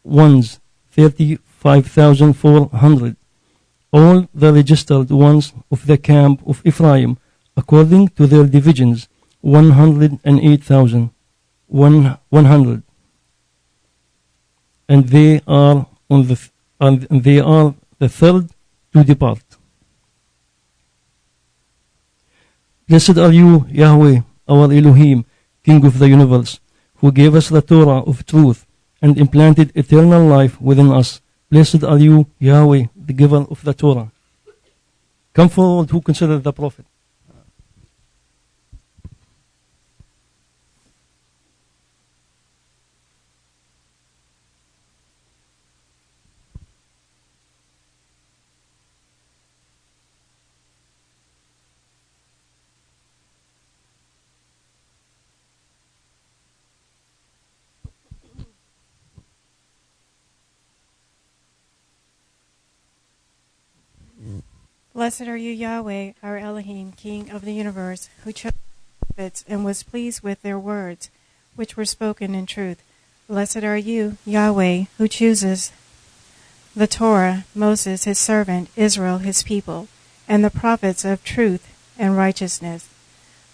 Speaker 6: 35,400. All the registered ones of the camp of Ephraim, according to their divisions, 108,100. And they are the third to depart. Blessed are you, Yahweh, our Elohim, King of the universe, who gave us the Torah of truth and implanted eternal life within us. Blessed are you, Yahweh, the giver of the Torah. Come forward who consider the prophet.
Speaker 7: Blessed are you, Yahweh, our Elohim, King of the universe, who chose prophets and was pleased with their words, which were spoken in truth. Blessed are you, Yahweh, who chooses the Torah, Moses, his servant, Israel, his people, and the prophets of truth and righteousness.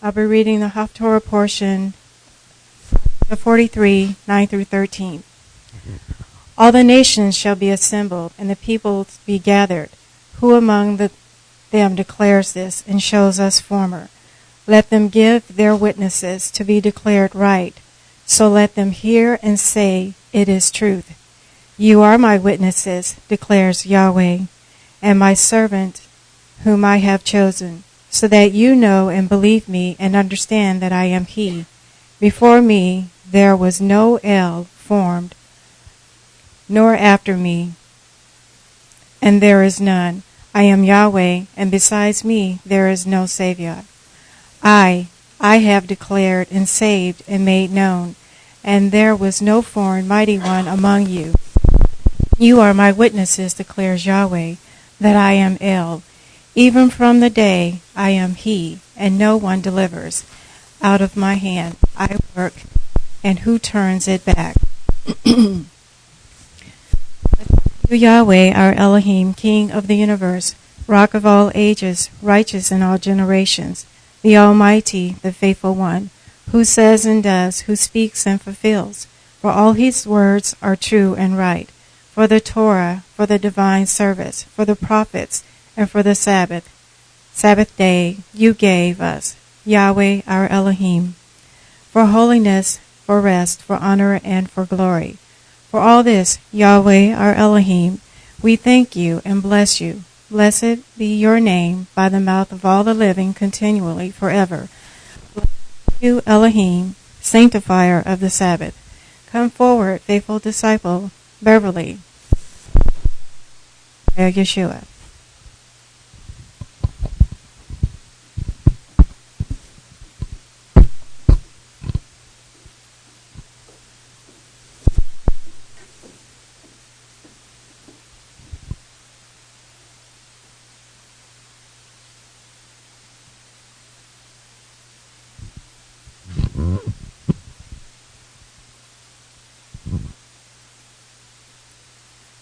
Speaker 7: I'll be reading the Haftorah portion, the 43, 9 through 13. All the nations shall be assembled, and the peoples be gathered. Who among them declares this and shows us former? Let them give their witnesses to be declared right. So let them hear and say, it is truth. You are my witnesses, declares Yahweh, and my servant whom I have chosen, so that you know and believe me and understand that I am he. Before me there was no El formed, nor after me, and there is none. I am Yahweh, and besides me there is no Savior. I have declared and saved and made known, and there was no foreign mighty one among you. You are my witnesses, declares Yahweh, that I am El. Even from the day I am he, and no one delivers. Out of my hand I work, and who turns it back? Yahweh, our Elohim, King of the universe, Rock of all ages, righteous in all generations, the Almighty, the Faithful One, who says and does, who speaks and fulfills. For all his words are true and right. For the Torah, for the divine service, for the prophets, and for the Sabbath day you gave us, Yahweh, our Elohim. For holiness, for rest, for honor, and for glory. For all this, Yahweh, our Elohim, we thank you and bless you. Blessed be your name by the mouth of all the living continually forever. Blessed you, Elohim, sanctifier of the Sabbath. Come forward, faithful disciple, Beverly. Yeshua.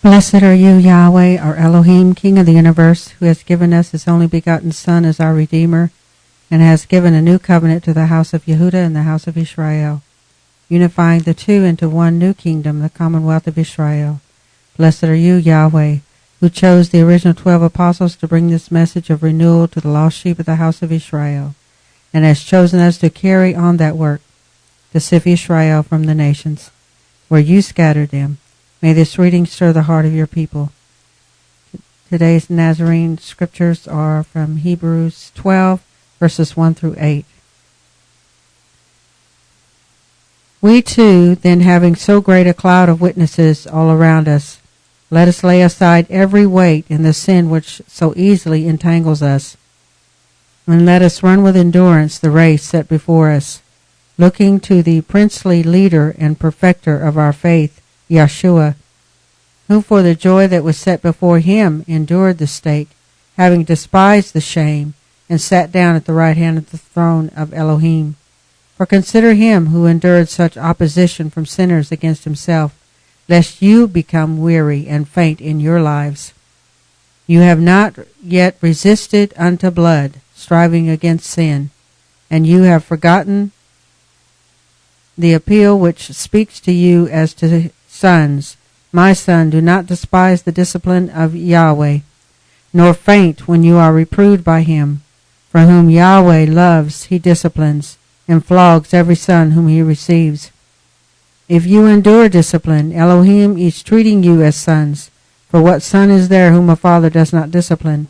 Speaker 3: Blessed are you, Yahweh, our Elohim, King of the universe, who has given us his only begotten Son as our Redeemer, and has given a new covenant to the house of Yehuda and the house of Israel, unifying the two into one new kingdom, the commonwealth of Israel. Blessed are you, Yahweh, who chose the original 12 apostles to bring this message of renewal to the lost sheep of the house of Israel, and has chosen us to carry on that work, to sift Israel from the nations, where you scattered them. May this reading stir the heart of your people. Today's Nazarene scriptures are from Hebrews 12, verses 1 through 8. We too, then having so great a cloud of witnesses all around us, let us lay aside every weight and the sin which so easily entangles us, and let us run with endurance the race set before us, looking to the princely leader and perfecter of our faith, Yeshua, who for the joy that was set before him endured the stake, having despised the shame, and sat down at the right hand of the throne of Elohim. For consider him who endured such opposition from sinners against himself, lest you become weary and faint in your lives. You have not yet resisted unto blood, striving against sin, and you have forgotten the appeal which speaks to you as to sons. My son, do not despise the discipline of Yahweh, nor faint when you are reproved by him. For whom Yahweh loves, he disciplines, and flogs every son whom he receives. If you endure discipline, Elohim is treating you as sons. For what son is there whom a father does not discipline?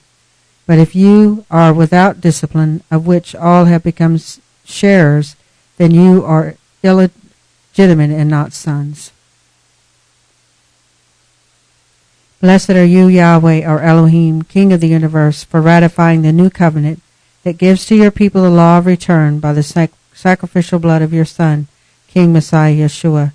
Speaker 3: But if you are without discipline, of which all have become sharers, then you are illegitimate and not sons. Blessed are you, Yahweh, our Elohim, King of the universe, for ratifying the new covenant that gives to your people the law of return by the sacrificial blood of your Son, King Messiah Yeshua.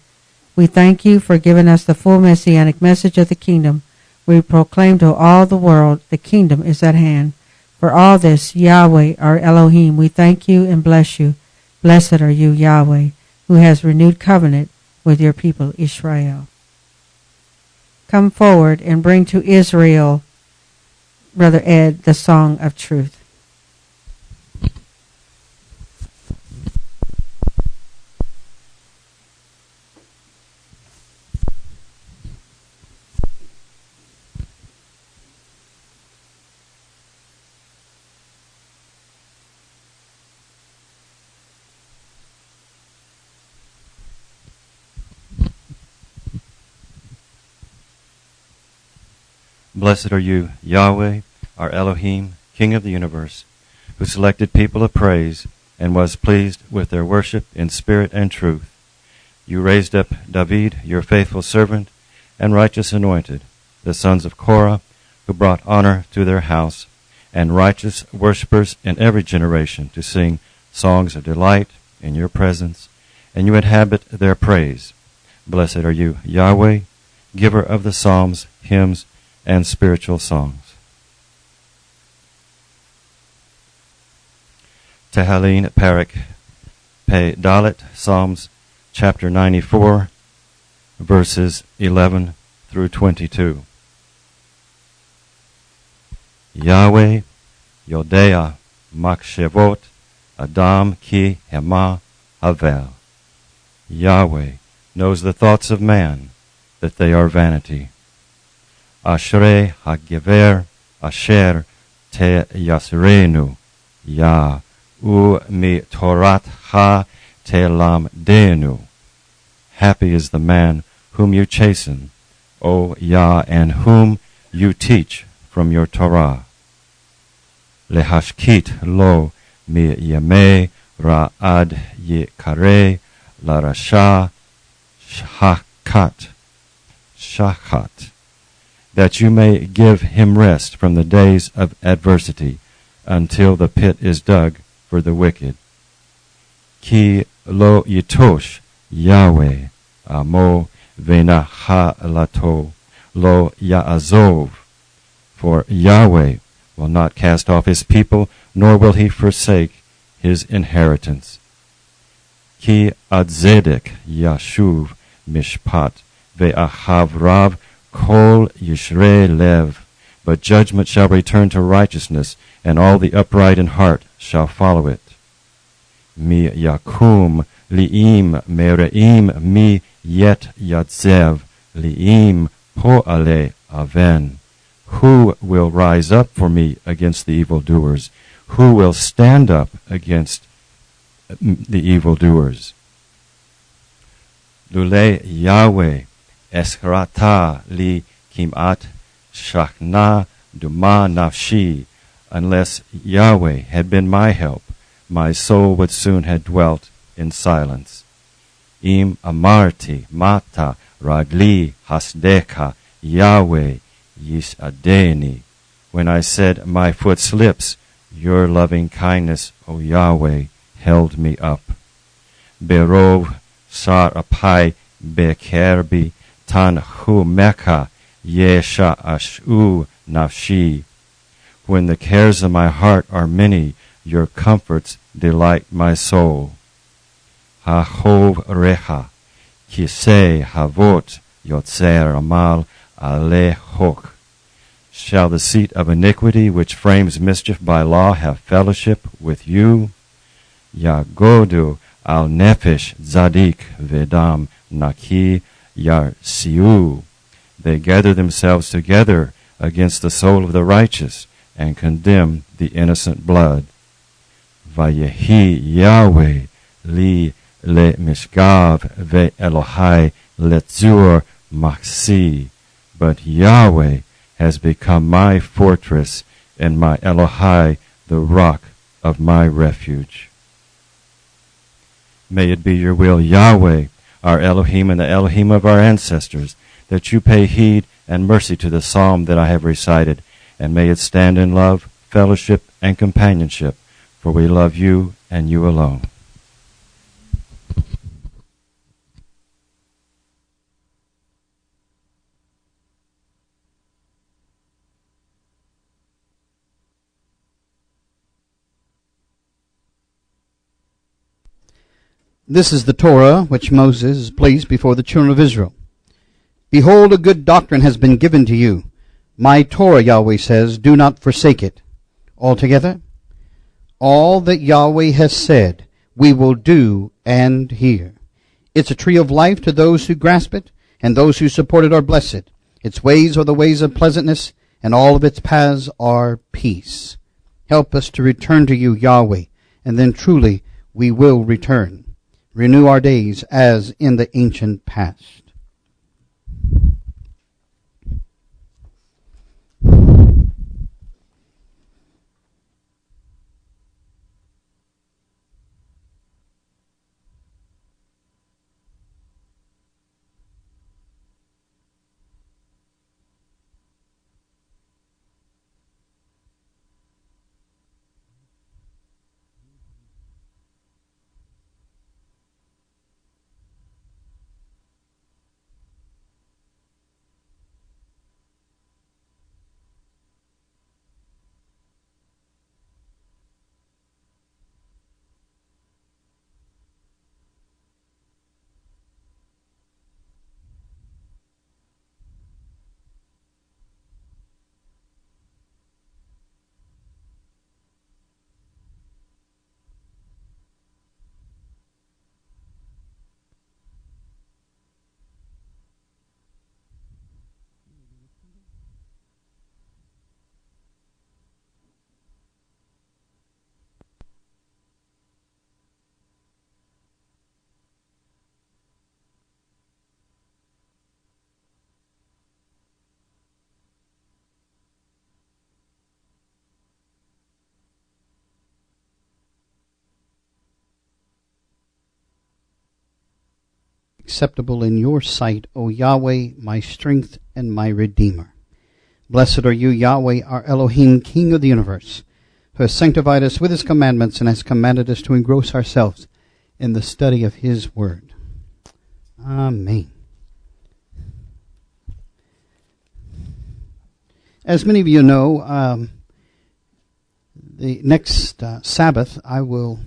Speaker 3: We thank you for giving us the full messianic message of the kingdom. We proclaim to all the world the kingdom is at hand. For all this, Yahweh, our Elohim, we thank you and bless you. Blessed are you, Yahweh, who has renewed covenant with your people, Israel. Come forward and bring to Israel, Brother Ed, the song of truth.
Speaker 8: Blessed are you, Yahweh, our Elohim, King of the universe, who selected people of praise and was pleased with their worship in spirit and truth. You raised up David, your faithful servant, and righteous anointed, the sons of Korah, who brought honor to their house, and righteous worshippers in every generation to sing songs of delight in your presence, and you inhabit their praise. Blessed are you, Yahweh, giver of the psalms, hymns, and spiritual songs. Tehillim Parak Pe Dalet, Psalms chapter 94, verses 11 through 22. Yahweh Yodea Makshevot Adam Ki Hema Havel. Yahweh knows the thoughts of man, that they are vanity. Ashrei HaGever Asher Te Yasrenu Yah U Mi Torat Ha Te Lamdenu. Happy is the man whom you chasten, O Yah, and whom you teach from your Torah. Lehashkit lo mi yemei ra'ad yikare larasha shachat, that you may give him rest from the days of adversity, until the pit is dug for the wicked. Ki lo yitosh Yahweh amo venahalato lo ya'azov. For Yahweh will not cast off his people, nor will he forsake his inheritance. Ki adzedek yashuv mishpat ve'ahav rav kol yishrei lev. But judgment shall return to righteousness, and all the upright in heart shall follow it. Mi yakum li'im mere'im mi yet yatzev li'im po'ale aven. Who will rise up for me against the evildoers? Who will stand up against the evildoers? Lule Yahweh eshrata li kimat shachna Duma nafshi, unless Yahweh had been my help, my soul would soon have dwelt in silence. Im amarti mata ragli hasdeka Yahweh yisadeni. When I said, my foot slips, your loving kindness, O Yahweh, held me up. Berov sar apai bekerbi tan hu meka yesha ashu nafshi. When the cares of my heart are many, your comforts delight my soul. Hahov reha, kisei havot yotzer amal alehok. Shall the seat of iniquity which frames mischief by law have fellowship with you? Yagodu al nefesh zadik vedam naki yar siu. They gather themselves together against the soul of the righteous and condemn the innocent blood. Vayehi Yahweh li le mishgav ve Elohai letzur maksi. But Yahweh has become my fortress and my Elohai, the rock of my refuge. May it be your will, Yahweh, our Elohim and the Elohim of our ancestors, that you pay heed and mercy to the psalm that I have recited, and may it stand in love, fellowship, and companionship, for we love you and you alone.
Speaker 4: This is the Torah which Moses placed before the children of Israel. Behold, a good doctrine has been given to you. My Torah, Yahweh says, do not forsake it. Altogether, all that Yahweh has said, we will do and hear. It's a tree of life to those who grasp it, and those who support it are blessed. Its ways are the ways of pleasantness, and all of its paths are peace. Help us to return to you, Yahweh, and then truly we will return. Renew our days as in the ancient past. Acceptable in your sight, O Yahweh, my strength and my Redeemer. Blessed are you, Yahweh, our Elohim, King of the universe, who has sanctified us with his commandments and has commanded us to engross ourselves in the study of his word. Amen. As many of you know, the next Sabbath I will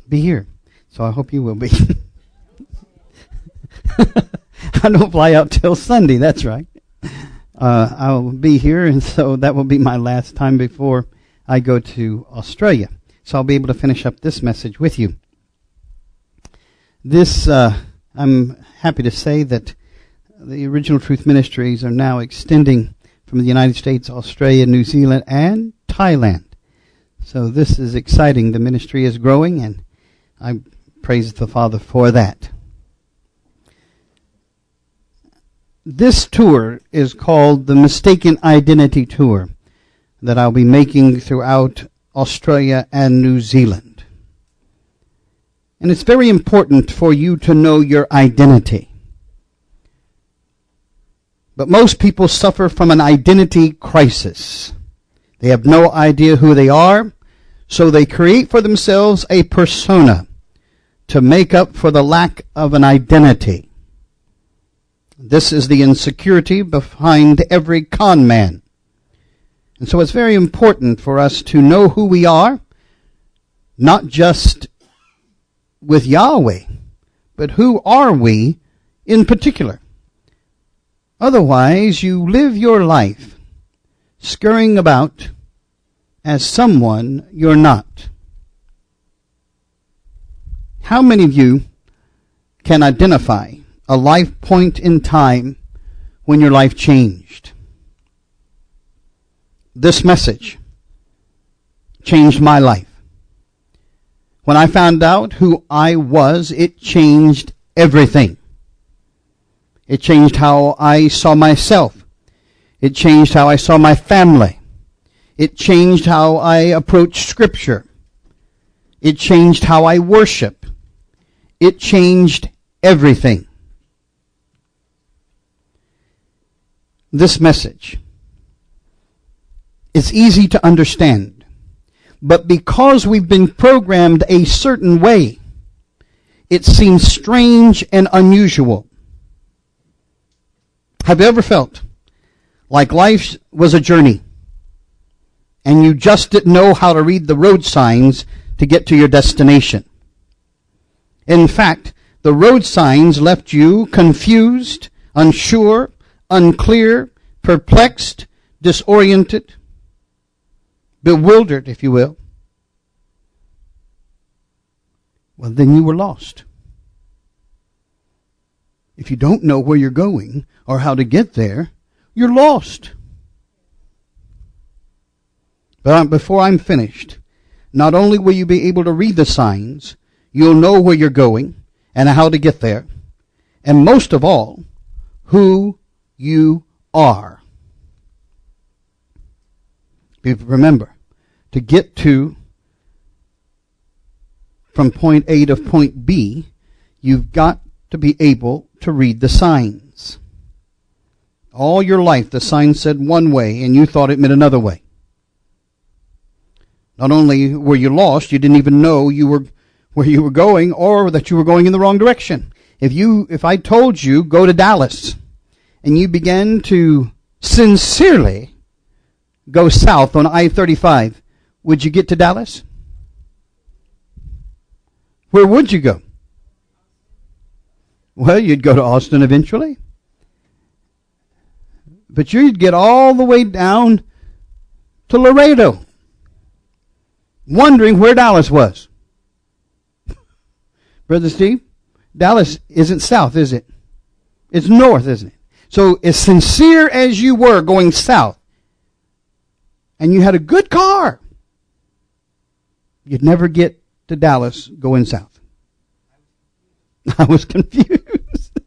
Speaker 4: be here. So I hope you will be. I don't fly out till Sunday, that's right. I will be here, and so that will be my last time before I go to Australia. So I'll be able to finish up this message with you. This, I'm happy to say that the Original Truth Ministries are now extending from the United States, Australia, New Zealand, and Thailand. So this is exciting. The ministry is growing, and I praise the Father for that. This tour is called the Mistaken Identity Tour that I'll be making throughout Australia and New Zealand. And it's very important for you to know your identity. But most people suffer from an identity crisis. They have no idea who they are, so they create for themselves a persona to make up for the lack of an identity. This is the insecurity behind every con man. And so it's very important for us to know who we are, not just with Yahweh, but who are we in particular. Otherwise, you live your life scurrying about as someone you're not. How many of you can identify a life point in time when your life changed? This message changed my life. When I found out who I was, it changed everything. It changed how I saw myself. It changed how I saw my family. It changed how I approached Scripture. It changed how I worship. It changed everything. This message is easy to understand, but because we've been programmed a certain way, it seems strange and unusual. Have you ever felt like life was a journey and you just didn't know how to read the road signs to get to your destination? In fact, the road signs left you confused, unsure, unclear, perplexed, disoriented, bewildered, if you will. Well, then you were lost. If you don't know where you're going or how to get there, you're lost. But before I'm finished, not only will you be able to read the signs, you'll know where you're going and how to get there, and most of all, who you are. Remember, to get from point A to point B, you've got to be able to read the signs. All your life, the sign said one way, and you thought it meant another way. Not only were you lost, you didn't even know where you were going, or that you were going in the wrong direction. If I told you, go to Dallas, and you began to sincerely go south on I-35, would you get to Dallas? Where would you go? Well, you'd go to Austin eventually. But you'd get all the way down to Laredo, wondering where Dallas was. Brother Steve, Dallas isn't south, is it? It's north, isn't it? So as sincere as you were going south, and you had a good car, you'd never get to Dallas going south. I was confused.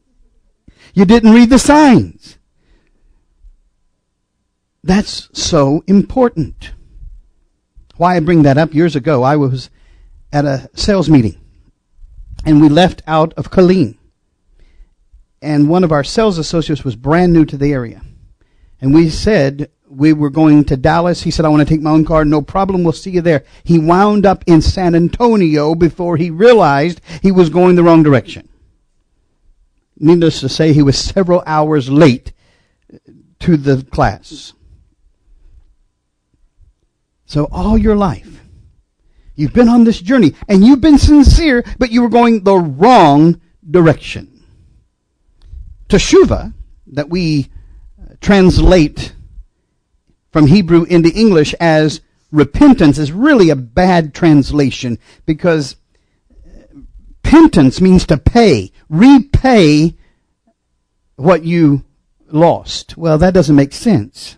Speaker 4: You didn't read the signs. That's so important. Why I bring that up, years ago, I was at a sales meeting, and we left out of Killeen. And one of our sales associates was brand new to the area. And we said we were going to Dallas. He said, I want to take my own car. No problem. We'll see you there. He wound up in San Antonio before he realized he was going the wrong direction. Needless to say, he was several hours late to the class. So all your life, you've been on this journey, and you've been sincere, but you were going the wrong direction. Teshuvah, that we translate from Hebrew into English as repentance, is really a bad translation, because penance means to pay, repay what you lost. Well, that doesn't make sense.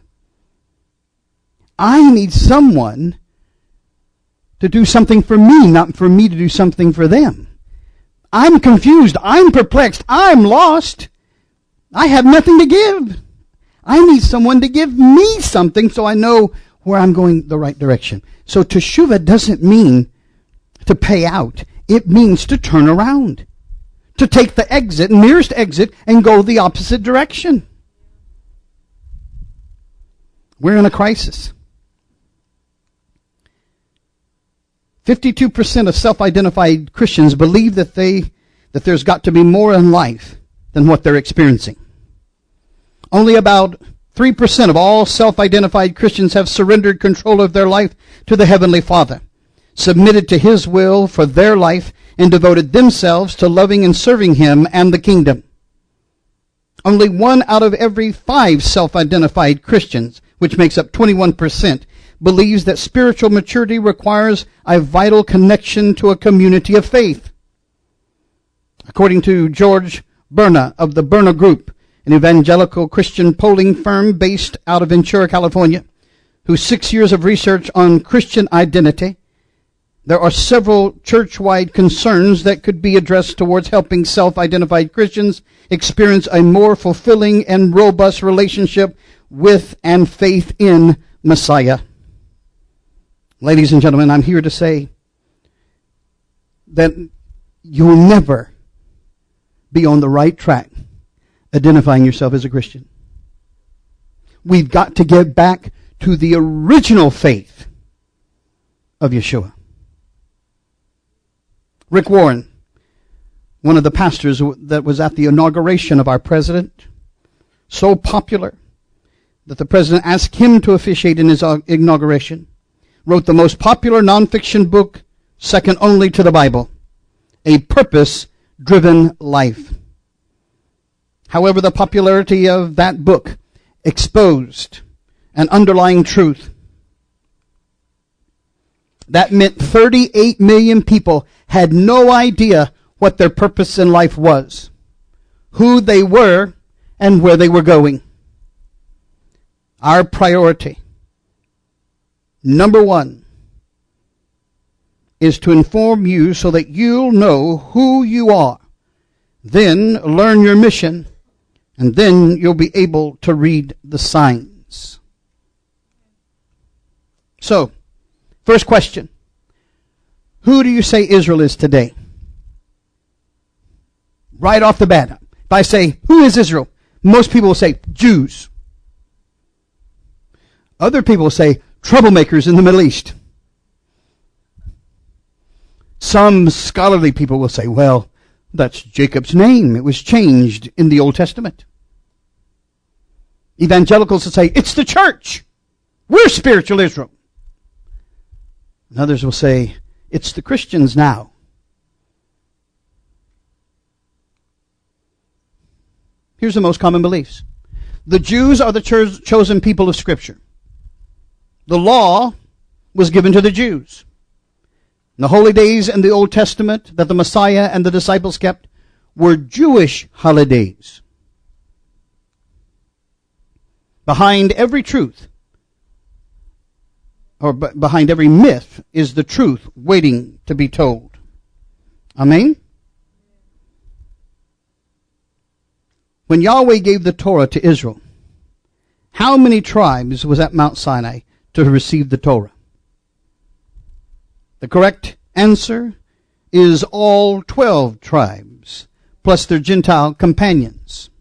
Speaker 4: I need someone to do something for me, not for me to do something for them. I'm confused. I'm perplexed. I'm lost. I have nothing to give. I need someone to give me something so I know where I'm going the right direction. So teshuvah doesn't mean to pay out. It means to turn around, to take the exit, nearest exit, and go the opposite direction. We're in a crisis. 52% of self-identified Christians believe that there's got to be more in life than what they're experiencing. Only about 3% of all self-identified Christians have surrendered control of their life to the Heavenly Father, submitted to His will for their life, and devoted themselves to loving and serving Him and the kingdom. Only 1 out of every 5 self-identified Christians, which makes up 21%, believes that spiritual maturity requires a vital connection to a community of faith. According to George Berna of the Berna Group, an evangelical Christian polling firm based out of Ventura, California, whose 6 years of research on Christian identity, there are several church-wide concerns that could be addressed towards helping self-identified Christians experience a more fulfilling and robust relationship with and faith in Messiah. Ladies and gentlemen, I'm here to say that you'll never be on the right track identifying yourself as a Christian. We've got to get back to the original faith of Yeshua. Rick Warren, one of the pastors that was at the inauguration of our president, so popular that the president asked him to officiate in his inauguration, wrote the most popular nonfiction book, second only to the Bible, A Purpose-Driven Life. However, the popularity of that book exposed an underlying truth. That meant 38 million people had no idea what their purpose in life was, who they were, and where they were going. Our priority, number 1, is to inform you so that you'll know who you are. Then learn your mission, and then you'll be able to read the signs. So, first question. Who do you say Israel is today? Right off the bat. If I say, who is Israel? Most people will say, Jews. Other people will say, troublemakers in the Middle East. Some scholarly people will say, well, that's Jacob's name. It was changed in the Old Testament. Evangelicals will say, it's the church. We're spiritual Israel. And others will say, it's the Christians now. Here's the most common beliefs. The Jews are the chosen people of Scripture. The law was given to the Jews. The holy days in the Old Testament that the Messiah and the disciples kept were Jewish holidays. Behind every truth, or behind every myth, is the truth waiting to be told. Amen? When Yahweh gave the Torah to Israel, how many tribes was at Mount Sinai to receive the Torah? The correct answer is all 12 tribes, plus their Gentile companions.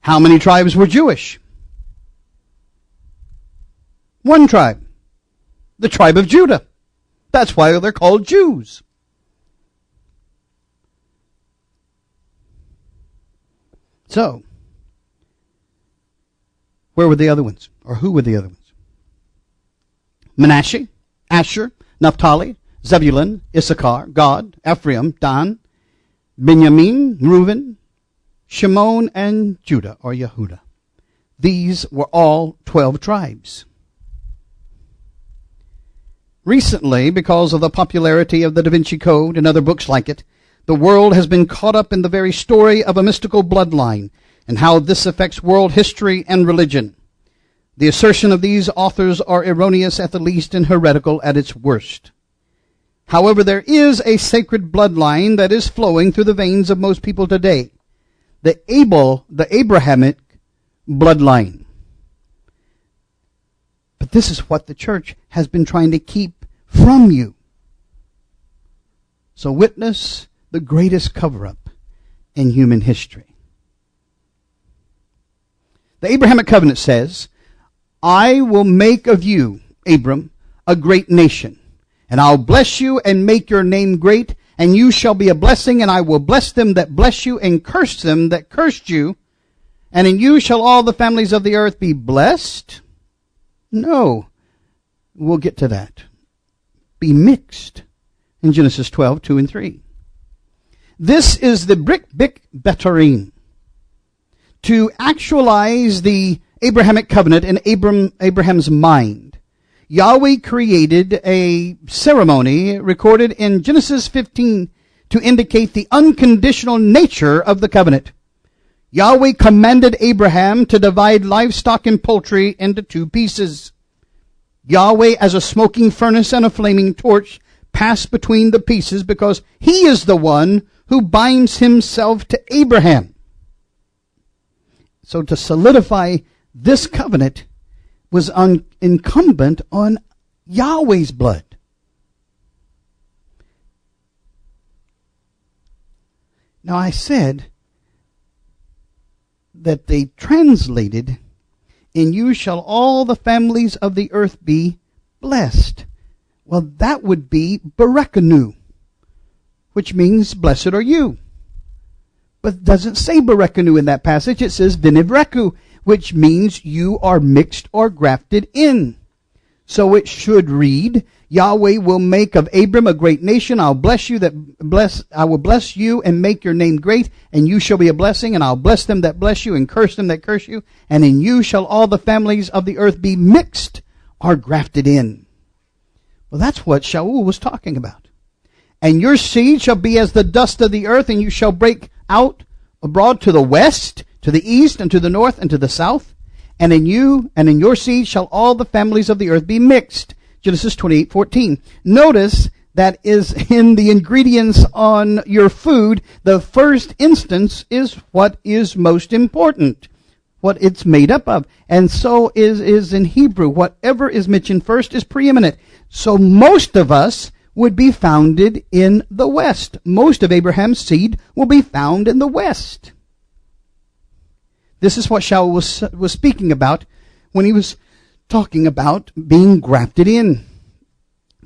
Speaker 4: How many tribes were Jewish? 1 tribe. The tribe of Judah. That's why they're called Jews. So, where were the other ones? Or who were the other ones? Manasseh, Asher, Naphtali, Zebulun, Issachar, Gad, Ephraim, Dan, Benjamin, Reuben, Shimon, and Judah, or Yehudah. These were all 12 tribes. Recently, because of the popularity of the Da Vinci Code and other books like it, the world has been caught up in the very story of a mystical bloodline and how this affects world history and religion. The assertion of these authors are erroneous at the least and heretical at its worst. However, there is a sacred bloodline that is flowing through the veins of most people today. the Abrahamic bloodline. But this is what the church has been trying to keep from you. So witness the greatest cover-up in human history. The Abrahamic covenant says, I will make of you, Abram, a great nation, and I'll bless you and make your name great, and you shall be a blessing, and I will bless them that bless you, and curse them that cursed you, and in you shall all the families of the earth be blessed. No, we'll get to that. Be mixed in Genesis 12, 2 and 3. This is the Brit Bik Betarim, to actualize the Abrahamic covenant in Abraham's mind. Yahweh created a ceremony recorded in Genesis 15 to indicate the unconditional nature of the covenant. Yahweh commanded Abraham to divide livestock and poultry into two pieces. Yahweh, as a smoking furnace and a flaming torch, passed between the pieces because he is the one who binds himself to Abraham. So to solidify this covenant was incumbent on Yahweh's blood. Now I said that they translated, in you shall all the families of the earth be blessed. Well, that would be Berekanu, which means blessed are you. But it doesn't say Berekanu in that passage. It says Vinivreku, which means you are mixed or grafted in. So it should read, Yahweh will make of Abram a great nation. I will bless you and make your name great, and you shall be a blessing, and I'll bless them that bless you and curse them that curse you, and in you shall all the families of the earth be mixed or grafted in. Well, that's what Shaul was talking about. And your seed shall be as the dust of the earth, and you shall break out abroad to the west, to the east, and to the north, and to the south. And in you and in your seed shall all the families of the earth be mixed. Genesis 28:14. Notice that is in the ingredients on your food. The first instance is what is most important, what it's made up of. And so is in Hebrew. Whatever is mentioned first is preeminent. So most of us would be founded in the west. Most of Abraham's seed will be found in the west. This is what Shaul was speaking about when he was talking about being grafted in.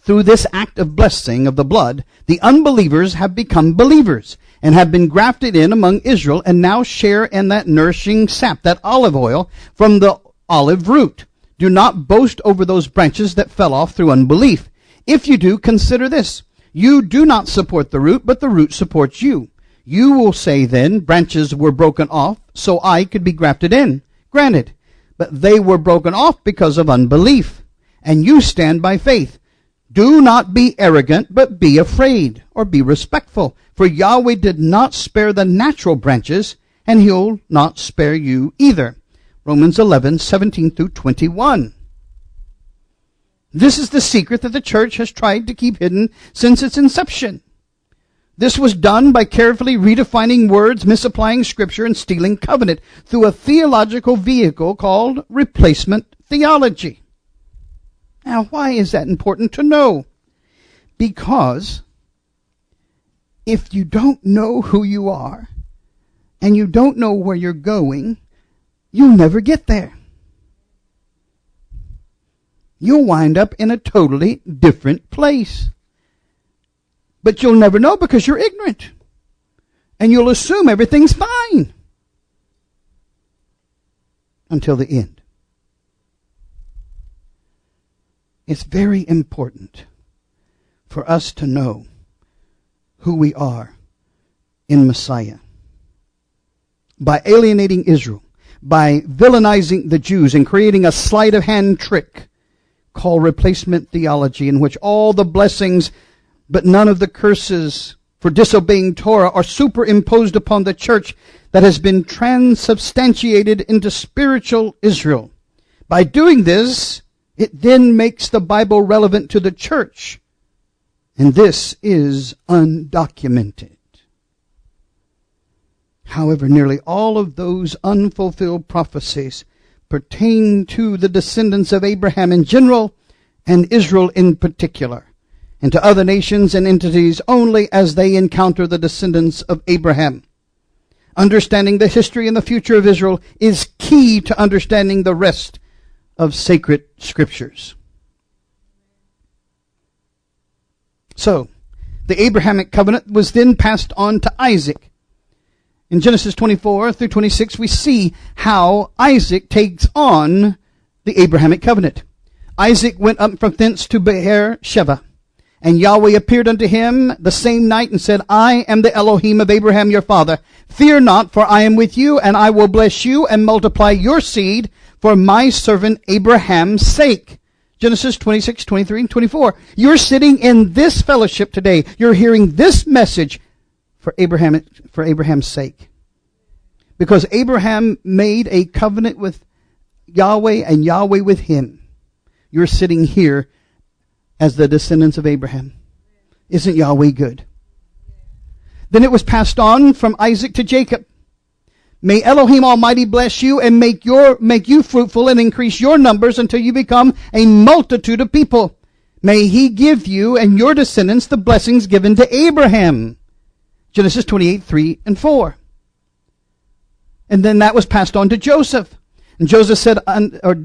Speaker 4: Through this act of blessing of the blood, the unbelievers have become believers and have been grafted in among Israel and now share in that nourishing sap, that olive oil from the olive root. Do not boast over those branches that fell off through unbelief. If you do, consider this. You do not support the root, but the root supports you. You will say then, branches were broken off so I could be grafted in. Granted, but they were broken off because of unbelief, and you stand by faith. Do not be arrogant, but be afraid, or be respectful. For Yahweh did not spare the natural branches, and he'll not spare you either. Romans 11:17 through 21. This is the secret that the church has tried to keep hidden since its inception. This was done by carefully redefining words, misapplying scripture, and stealing covenant through a theological vehicle called replacement theology. Now, why is that important to know? Because if you don't know who you are and you don't know where you're going, you'll never get there. You'll wind up in a totally different place. But you'll never know because you're ignorant. And you'll assume everything's fine until the end. It's very important for us to know who we are in Messiah. By alienating Israel, by villainizing the Jews and creating a sleight of hand trick called replacement theology, in which all the blessings but none of the curses for disobeying Torah are superimposed upon the church that has been transubstantiated into spiritual Israel. By doing this, it then makes the Bible relevant to the church. And this is undocumented. However, nearly all of those unfulfilled prophecies pertain to the descendants of Abraham in general and Israel in particular, and to other nations and entities only as they encounter the descendants of Abraham. Understanding the history and the future of Israel is key to understanding the rest of sacred scriptures. So, the Abrahamic covenant was then passed on to Isaac. In Genesis 24 through 26, we see how Isaac takes on the Abrahamic covenant. Isaac went up from thence to Beer-sheba, and Yahweh appeared unto him the same night and said, I am the Elohim of Abraham your father. Fear not, for I am with you, and I will bless you and multiply your seed for my servant Abraham's sake. Genesis 26, 23, and 24. You're sitting in this fellowship today. You're hearing this message for Abraham's sake. Because Abraham made a covenant with Yahweh and Yahweh with him. You're sitting here as the descendants of Abraham. Isn't Yahweh good? Then it was passed on from Isaac to Jacob. May Elohim Almighty bless you and make you fruitful and increase your numbers until you become a multitude of people. May he give you and your descendants the blessings given to Abraham. Genesis 28, 3 and 4. And then that was passed on to Joseph. And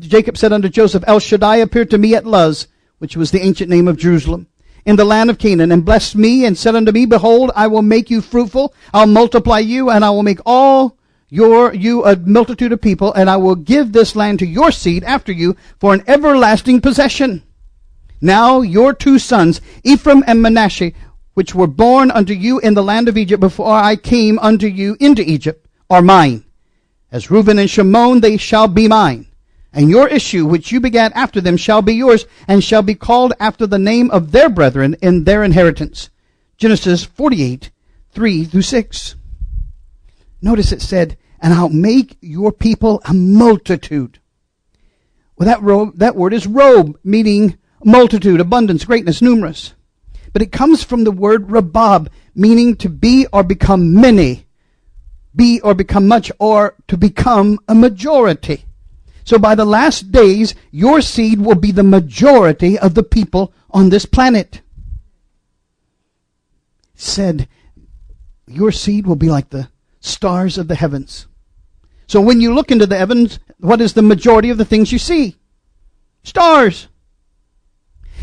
Speaker 4: Jacob said unto Joseph, El Shaddai appeared to me at Luz, which was the ancient name of Jerusalem, in the land of Canaan, and blessed me, and said unto me, Behold, I will make you fruitful, I'll multiply you, and I will make you a multitude of people, and I will give this land to your seed after you for an everlasting possession. Now your two sons, Ephraim and Manasseh, which were born unto you in the land of Egypt before I came unto you into Egypt, are mine. As Reuben and Shimon, they shall be mine. And your issue, which you begat after them, shall be yours, and shall be called after the name of their brethren in their inheritance. Genesis 48, 3 through 6. Notice it said, and I'll make your people a multitude. Well, that word is robe, meaning multitude, abundance, greatness, numerous. But it comes from the word rabab, meaning to be or become many, be or become much, or to become a majority. So by the last days, your seed will be the majority of the people on this planet. It said, your seed will be like the stars of the heavens. So when you look into the heavens, what is the majority of the things you see? Stars.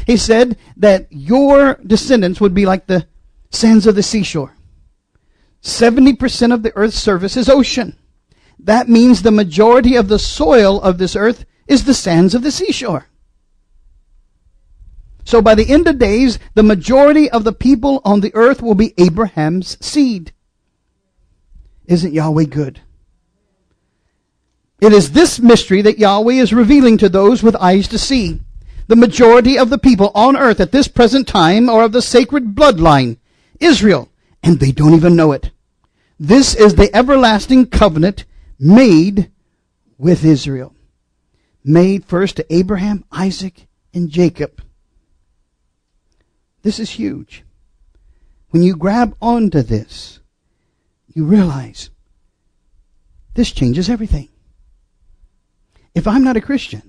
Speaker 4: He said that your descendants would be like the sands of the seashore. 70% of the earth's surface is ocean. That means the majority of the soil of this earth is the sands of the seashore. So by the end of days, the majority of the people on the earth will be Abraham's seed. Isn't Yahweh good? It is this mystery that Yahweh is revealing to those with eyes to see. The majority of the people on earth at this present time are of the sacred bloodline, Israel, and they don't even know it. This is the everlasting covenant made with Israel. Made first to Abraham, Isaac, and Jacob. This is huge. When you grab onto this, you realize this changes everything. If I'm not a Christian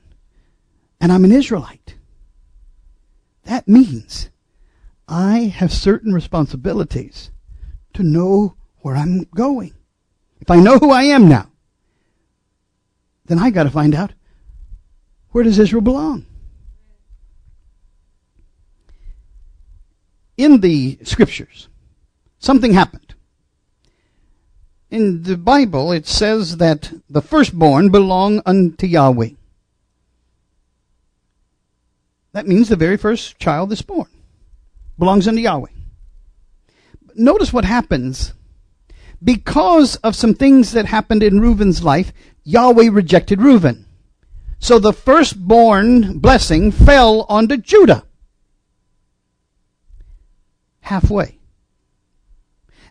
Speaker 4: and I'm an Israelite, that means I have certain responsibilities to know where I'm going. If I know who I am now, then I got to find out, where does Israel belong? In the scriptures, something happened. In the Bible, it says that the firstborn belong unto Yahweh. That means the very first child that's born belongs unto Yahweh. But notice what happens. Because of some things that happened in Reuben's life, Yahweh rejected Reuben. So the firstborn blessing fell onto Judah. Halfway.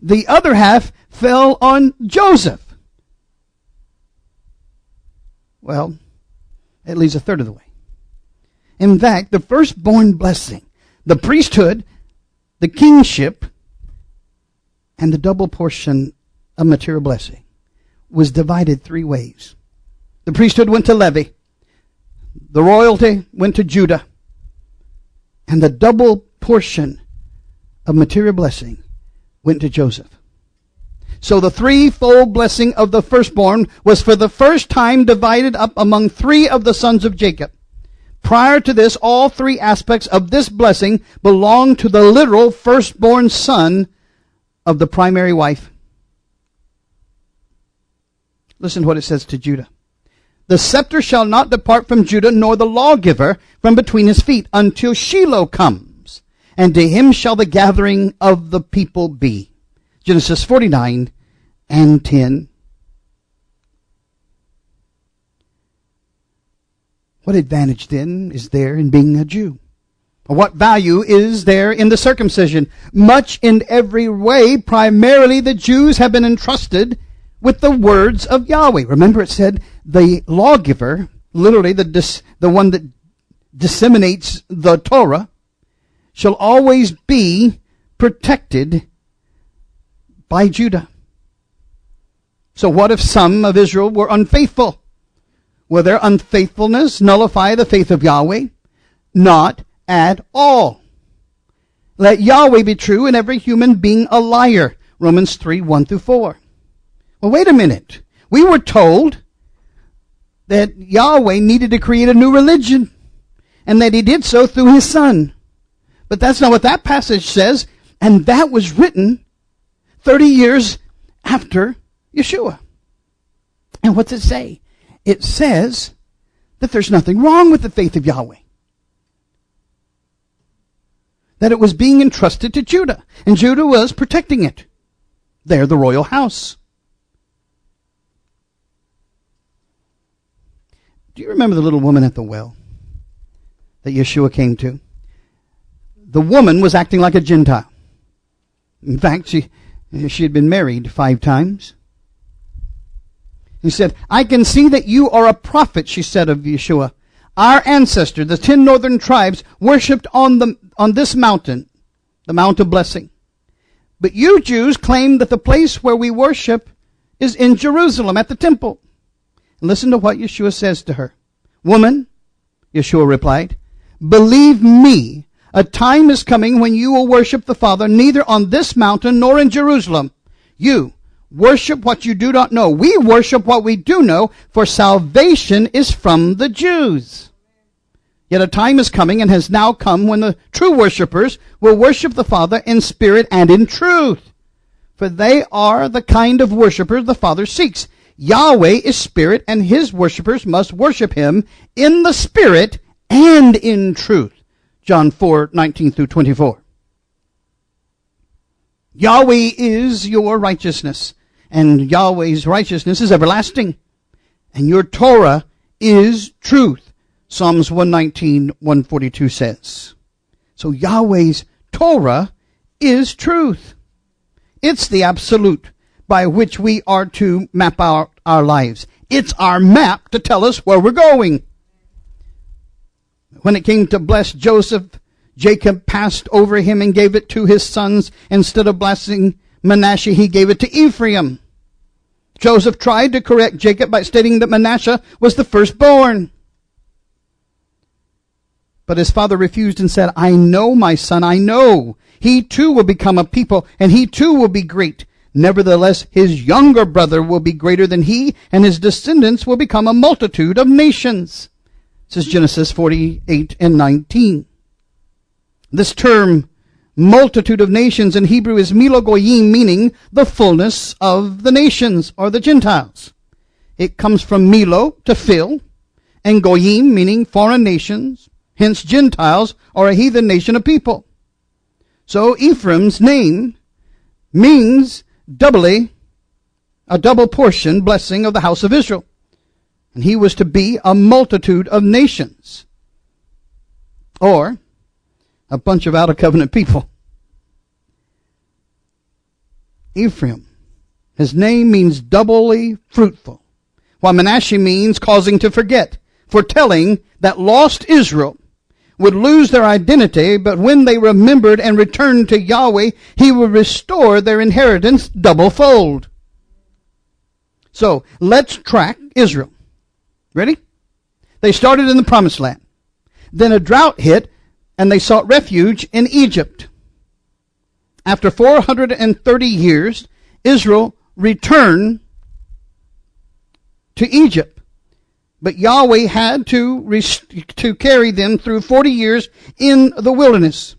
Speaker 4: The other half fell on Joseph. Well, at least a third of the way. In fact, the firstborn blessing, the priesthood, the kingship, and the double portion of material blessing was divided three ways. The priesthood went to Levi. The royalty went to Judah. And the double portion of material blessing went to Joseph. So the threefold blessing of the firstborn was for the first time divided up among three of the sons of Jacob. Prior to this, all three aspects of this blessing belonged to the literal firstborn son of the primary wife. Listen to what it says to Judah. The scepter shall not depart from Judah, nor the lawgiver from between his feet, until Shiloh comes, and to him shall the gathering of the people be. Genesis 49 and 10. What advantage then is there in being a Jew? Or what value is there in the circumcision? Much in every way. Primarily the Jews have been entrusted with the words of Yahweh. Remember, it said the lawgiver, literally the one that disseminates the Torah, shall always be protected by Judah. So what if some of Israel were unfaithful? Will their unfaithfulness nullify the faith of Yahweh? Not at all. Let Yahweh be true and every human being a liar. Romans 3, 1 through 4. Well, wait a minute. We were told that Yahweh needed to create a new religion, and that he did so through his son. But that's not what that passage says, and that was written 30 years after Yeshua. And what's it say? It says that there's nothing wrong with the faith of Yahweh. That it was being entrusted to Judah, and Judah was protecting it. They're the royal house. Do you remember the little woman at the well that Yeshua came to? The woman was acting like a Gentile. In fact, she had been married 5 times. He said, I can see that you are a prophet, she said of Yeshua. Our ancestor, the 10 northern tribes, worshipped on this mountain, the Mount of Blessing. But you Jews claim that the place where we worship is in Jerusalem at the temple. And listen to what Yeshua says to her. Woman, Yeshua replied, believe me, a time is coming when you will worship the Father neither on this mountain nor in Jerusalem. You worship what you do not know. We worship what we do know, for salvation is from the Jews. Yet a time is coming and has now come when the true worshipers will worship the Father in spirit and in truth. For they are the kind of worshipers the Father seeks. Yahweh is spirit, and his worshipers must worship him in the spirit and in truth. John 4, 19 through 24. Yahweh is your righteousness, and Yahweh's righteousness is everlasting. And your Torah is truth. Psalms 119, 142 says. So Yahweh's Torah is truth. It's the absolute by which we are to map out our lives. It's our map to tell us where we're going. When it came to bless Joseph, Jacob passed over him and gave it to his sons. Instead of blessing Manasseh, he gave it to Ephraim. Joseph tried to correct Jacob by stating that Manasseh was the firstborn. But his father refused and said, I know, my son, I know. He too will become a people, and he too will be great. Nevertheless, his younger brother will be greater than he, and his descendants will become a multitude of nations. This is Genesis 48 and 19. This term, multitude of nations, in Hebrew is Milo Goyim, meaning the fullness of the nations, or the Gentiles. It comes from Milo, to fill, and Goyim, meaning foreign nations. Hence, Gentiles are a heathen nation of people. So Ephraim's name means doubly, a double portion blessing of the house of Israel. And he was to be a multitude of nations, or a bunch of out-of-covenant people. Ephraim, his name means doubly fruitful, while Manasseh means causing to forget, foretelling that lost Israel would lose their identity, but when they remembered and returned to Yahweh, he would restore their inheritance double-fold. So let's track Israel. Ready? They started in the Promised Land. Then a drought hit, and they sought refuge in Egypt. After 430 years, Israel returned to Egypt. But Yahweh had to carry them through 40 years in the wilderness.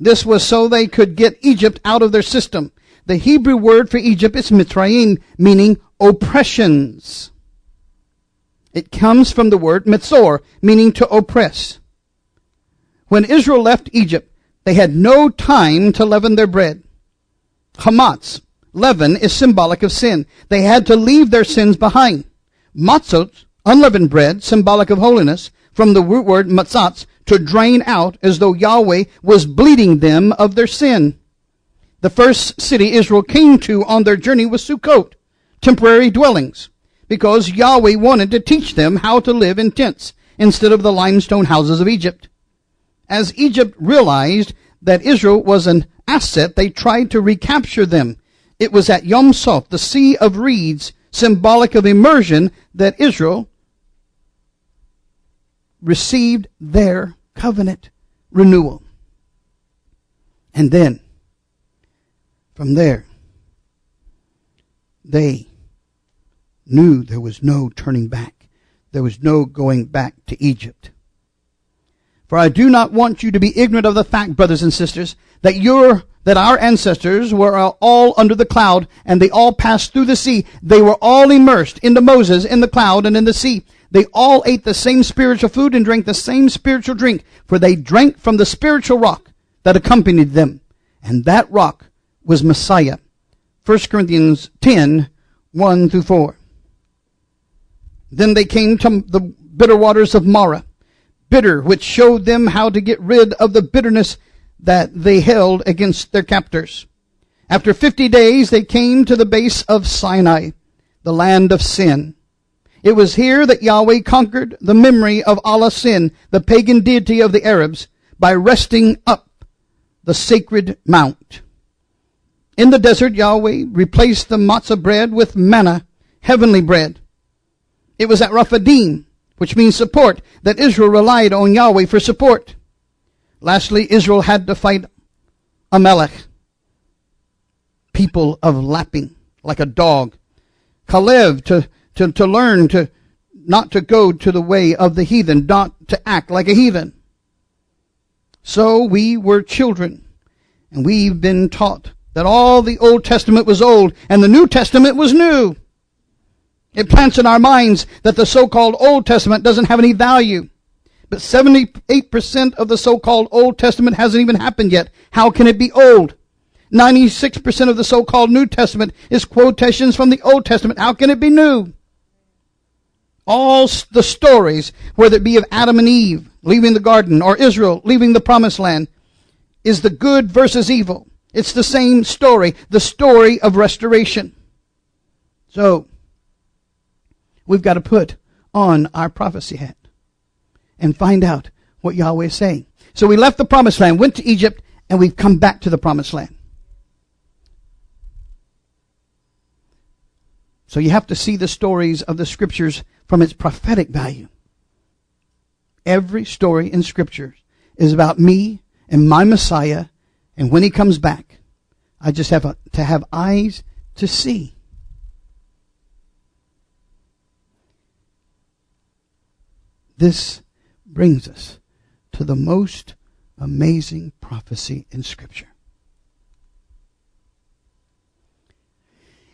Speaker 4: This was so they could get Egypt out of their system. The Hebrew word for Egypt is Mitzrayim, meaning oppressions. It comes from the word mitzor, meaning to oppress. When Israel left Egypt, they had no time to leaven their bread. Hamatz, leaven, is symbolic of sin. They had to leave their sins behind. Matzot, unleavened bread, symbolic of holiness, from the root word matzatz, to drain out, as though Yahweh was bleeding them of their sin. The first city Israel came to on their journey was Sukkot, temporary dwellings, because Yahweh wanted to teach them how to live in tents instead of the limestone houses of Egypt. As Egypt realized that Israel was an asset, they tried to recapture them. It was at Yom Soph, the Sea of Reeds, symbolic of immersion, that Israel received their covenant renewal. And then, from there, they knew there was no turning back. There was no going back to Egypt. For I do not want you to be ignorant of the fact, brothers and sisters, that our ancestors were all under the cloud, and they all passed through the sea. They were all immersed into Moses in the cloud and in the sea. They all ate the same spiritual food and drank the same spiritual drink, for they drank from the spiritual rock that accompanied them. And that rock was Messiah. 1 Corinthians 10, 1 through 4. Then they came to the bitter waters of Marah, bitter, which showed them how to get rid of the bitterness that they held against their captors. After 50 days, they came to the base of Sinai, the land of sin. It was here that Yahweh conquered the memory of Allah Sin, the pagan deity of the Arabs, by resting up the sacred mount. In the desert, Yahweh replaced the matzah bread with manna, heavenly bread. It was at Rephidim, which means support, that Israel relied on Yahweh for support. Lastly, Israel had to fight Amalek, people of lapping, like a dog. Caleb, to learn to not to go to the way of the heathen, not to act like a heathen. So we were children, and we've been taught that all the Old Testament was old and the New Testament was new. It plants in our minds that the so-called Old Testament doesn't have any value. But 78% of the so-called Old Testament hasn't even happened yet. How can it be old? 96% of the so-called New Testament is quotations from the Old Testament. How can it be new? All the stories, whether it be of Adam and Eve leaving the garden or Israel leaving the promised land, is the good versus evil. It's the same story, the story of restoration. So, we've got to put on our prophecy hat and find out what Yahweh is saying. So we left the promised land, went to Egypt, and we've come back to the promised land. So you have to see the stories of the scriptures from its prophetic value. Every story in scripture is about me and my Messiah, and when he comes back, I just have to have eyes to see. This brings us to the most amazing prophecy in Scripture.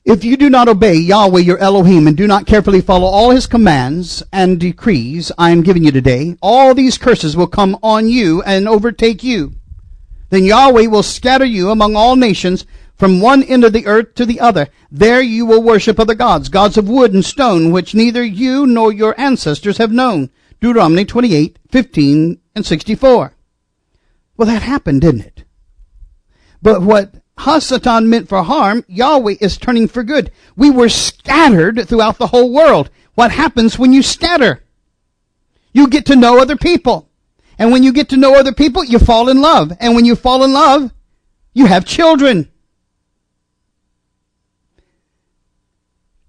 Speaker 4: If you do not obey Yahweh your Elohim and do not carefully follow all his commands and decrees I am giving you today, all these curses will come on you and overtake you. Then Yahweh will scatter you among all nations from one end of the earth to the other. There you will worship other gods, gods of wood and stone, which neither you nor your ancestors have known. Deuteronomy 28, 15, and 64. Well, that happened, didn't it? But what Hasatan meant for harm, Yahweh is turning for good. We were scattered throughout the whole world. What happens when you scatter? You get to know other people. And when you get to know other people, you fall in love. And when you fall in love, you have children.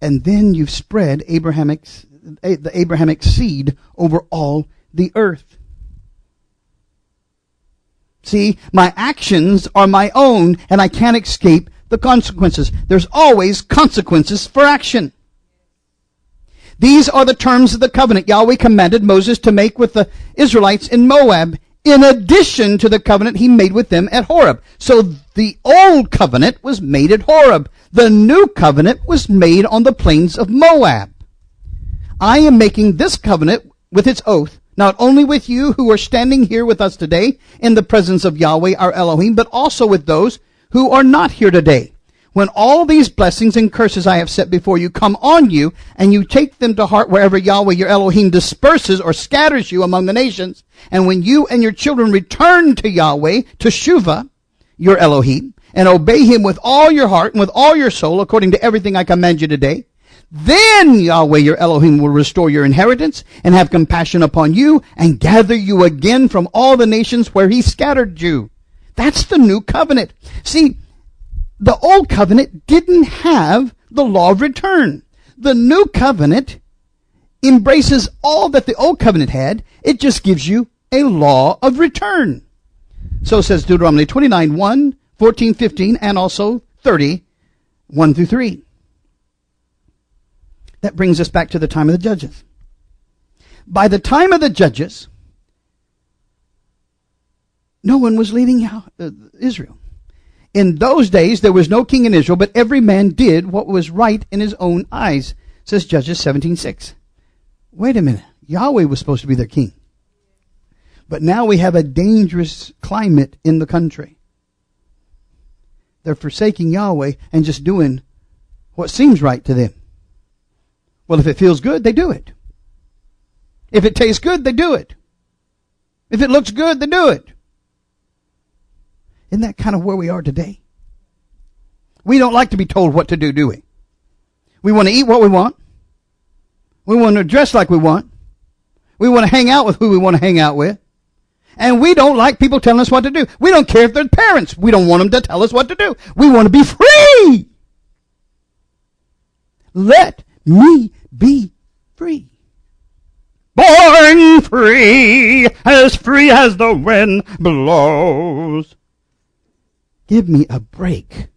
Speaker 4: And then you've spread the Abrahamic seed over all the earth. See, my actions are my own, and I can't escape the consequences. There's always consequences for action. These are the terms of the covenant Yahweh commanded Moses to make with the Israelites in Moab, in addition to the covenant he made with them at Horeb. So the old covenant was made at Horeb. The new covenant was made on the plains of Moab. I am making this covenant with its oath, not only with you who are standing here with us today in the presence of Yahweh our Elohim, but also with those who are not here today. When all these blessings and curses I have set before you come on you, and you take them to heart wherever Yahweh your Elohim disperses or scatters you among the nations, and when you and your children return to Yahweh, to Shuvah, your Elohim, and obey him with all your heart and with all your soul, according to everything I command you today, then Yahweh your Elohim will restore your inheritance and have compassion upon you and gather you again from all the nations where he scattered you. That's the new covenant. See, the old covenant didn't have the law of return. The new covenant embraces all that the old covenant had. It just gives you a law of return. So says Deuteronomy 29, 1, 14, 15, and also 30, 1 through 3. That brings us back to the time of the judges. By the time of the judges, no one was leading Israel. In those days, there was no king in Israel, but every man did what was right in his own eyes, says Judges 17:6. Wait a minute. Yahweh was supposed to be their king. But now we have a dangerous climate in the country. They're forsaking Yahweh and just doing what seems right to them. Well, if it feels good, they do it. If it tastes good, they do it. If it looks good, they do it. Isn't that kind of where we are today? We don't like to be told what to do, do we? We want to eat what we want. We want to dress like we want. We want to hang out with who we want to hang out with. And we don't like people telling us what to do. We don't care if they're parents. We don't want them to tell us what to do. We want to be free. Let me be free. Born free as the wind blows. Give me a break.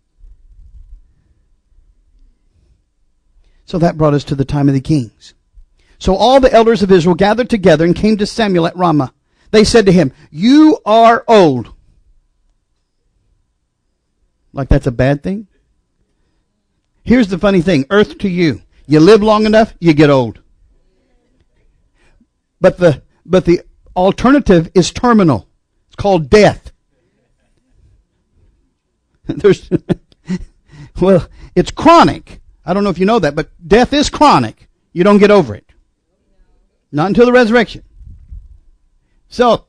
Speaker 4: So that brought us to the time of the kings. So all the elders of Israel gathered together and came to Samuel at Ramah. They said to him, "You are old." Like that's a bad thing? Here's the funny thing. Earth to you. You live long enough, you get old. But the alternative is terminal. It's called death. Well, it's chronic. I don't know if you know that, but death is chronic. You don't get over it. Not until the resurrection. So,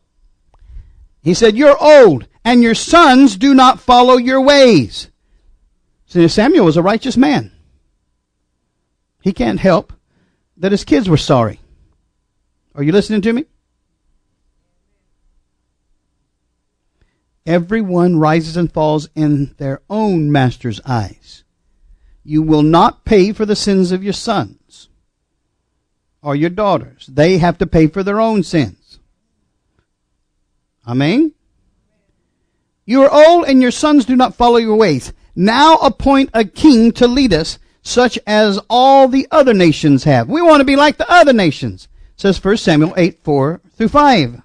Speaker 4: he said, "You're old, and your sons do not follow your ways." So Samuel was a righteous man. He can't help that his kids were sorry. Are you listening to me? Everyone rises and falls in their own master's eyes. You will not pay for the sins of your sons or your daughters. They have to pay for their own sins. Amen? You are old and your sons do not follow your ways. Now appoint a king to lead us, such as all the other nations have. We want to be like the other nations, says 1 Samuel 8, 4 through 5.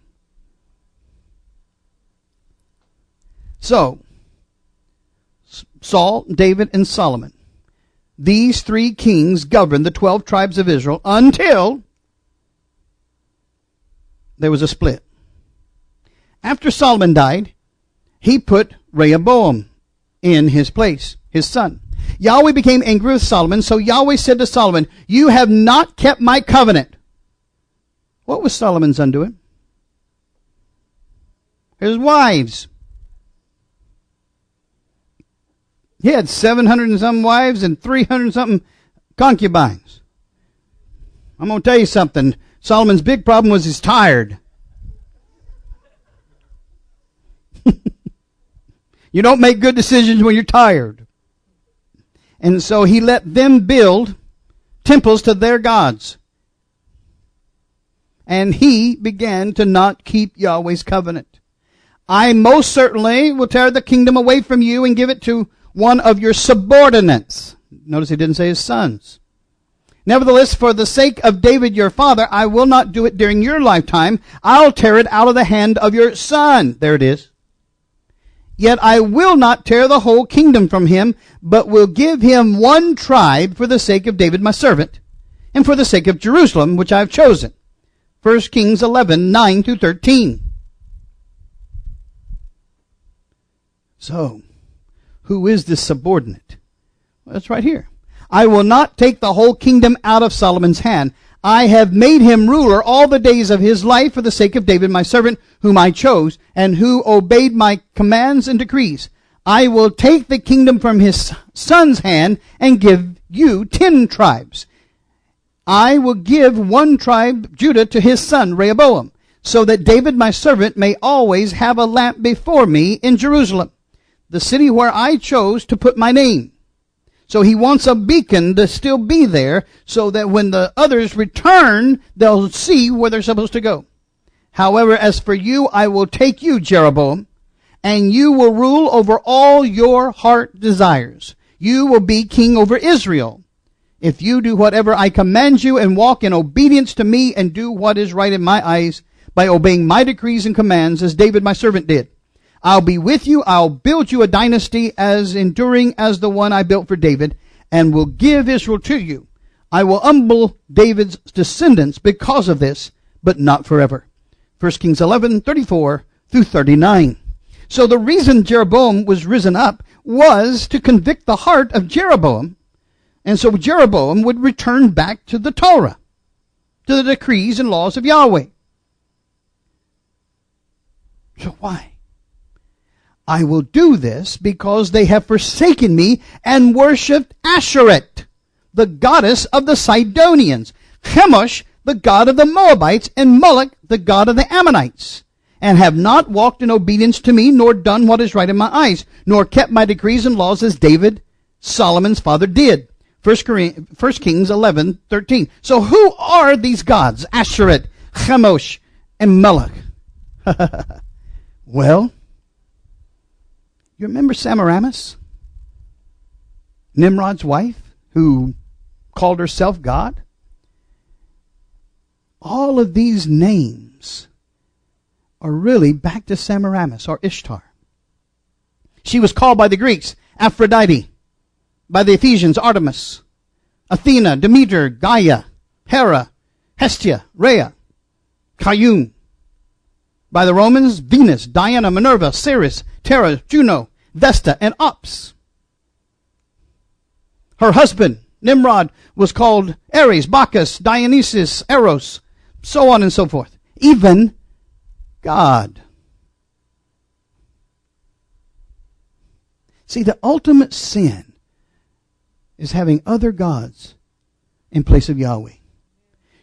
Speaker 4: So, Saul, David, and Solomon, these three kings governed the 12 tribes of Israel until there was a split. After Solomon died, he put Rehoboam in his place, his son. Yahweh became angry with Solomon, so Yahweh said to Solomon, "You have not kept my covenant." What was Solomon's undoing? His wives. He had 700 and some wives and 300 and something concubines. I'm going to tell you something. Solomon's big problem was he's tired. You don't make good decisions when you're tired. And so he let them build temples to their gods. And he began to not keep Yahweh's covenant. I most certainly will tear the kingdom away from you and give it to one of your subordinates. Notice he didn't say his sons. Nevertheless, for the sake of David your father, I will not do it during your lifetime. I'll tear it out of the hand of your son. There it is. Yet I will not tear the whole kingdom from him, but will give him one tribe for the sake of David my servant, and for the sake of Jerusalem, which I have chosen. 1 Kings 11, 9 through 13. So, who is this subordinate? Well, it's right here. I will not take the whole kingdom out of Solomon's hand. I have made him ruler all the days of his life for the sake of David my servant, whom I chose, and who obeyed my commands and decrees. I will take the kingdom from his son's hand and give you 10 tribes. I will give one tribe, Judah, to his son, Rehoboam, so that David my servant may always have a lamp before me in Jerusalem, the city where I chose to put my name. So he wants a beacon to still be there so that when the others return, they'll see where they're supposed to go. However, as for you, I will take you, Jeroboam, and you will rule over all your heart desires. You will be king over Israel. If you do whatever I command you and walk in obedience to me and do what is right in my eyes by obeying my decrees and commands as David my servant did. I'll be with you. I'll build you a dynasty as enduring as the one I built for David, and will give Israel to you. I will humble David's descendants because of this, but not forever. 1 Kings 11, 34 through 39. So the reason Jeroboam was risen up was to convict the heart of Jeroboam, and so Jeroboam would return back to the Torah, to the decrees and laws of Yahweh. So why? I will do this because they have forsaken me and worshipped Ashereth, the goddess of the Sidonians, Chemosh, the god of the Moabites, and Moloch, the god of the Ammonites, and have not walked in obedience to me, nor done what is right in my eyes, nor kept my decrees and laws as David, Solomon's father, did. 1 Kings 11, 13. So who are these gods? Ashereth, Chemosh, and Moloch. Well, you remember Semiramis, Nimrod's wife, who called herself God? All of these names are really back to Semiramis or Ishtar. She was called by the Greeks Aphrodite, by the Ephesians Artemis, Athena, Demeter, Gaia, Hera, Hestia, Rhea, Kayun. By the Romans, Venus, Diana, Minerva, Ceres, Terra, Juno, Vesta, and Ops. Her husband, Nimrod, was called Ares, Bacchus, Dionysus, Eros, so on and so forth. Even God. See, the ultimate sin is having other gods in place of Yahweh.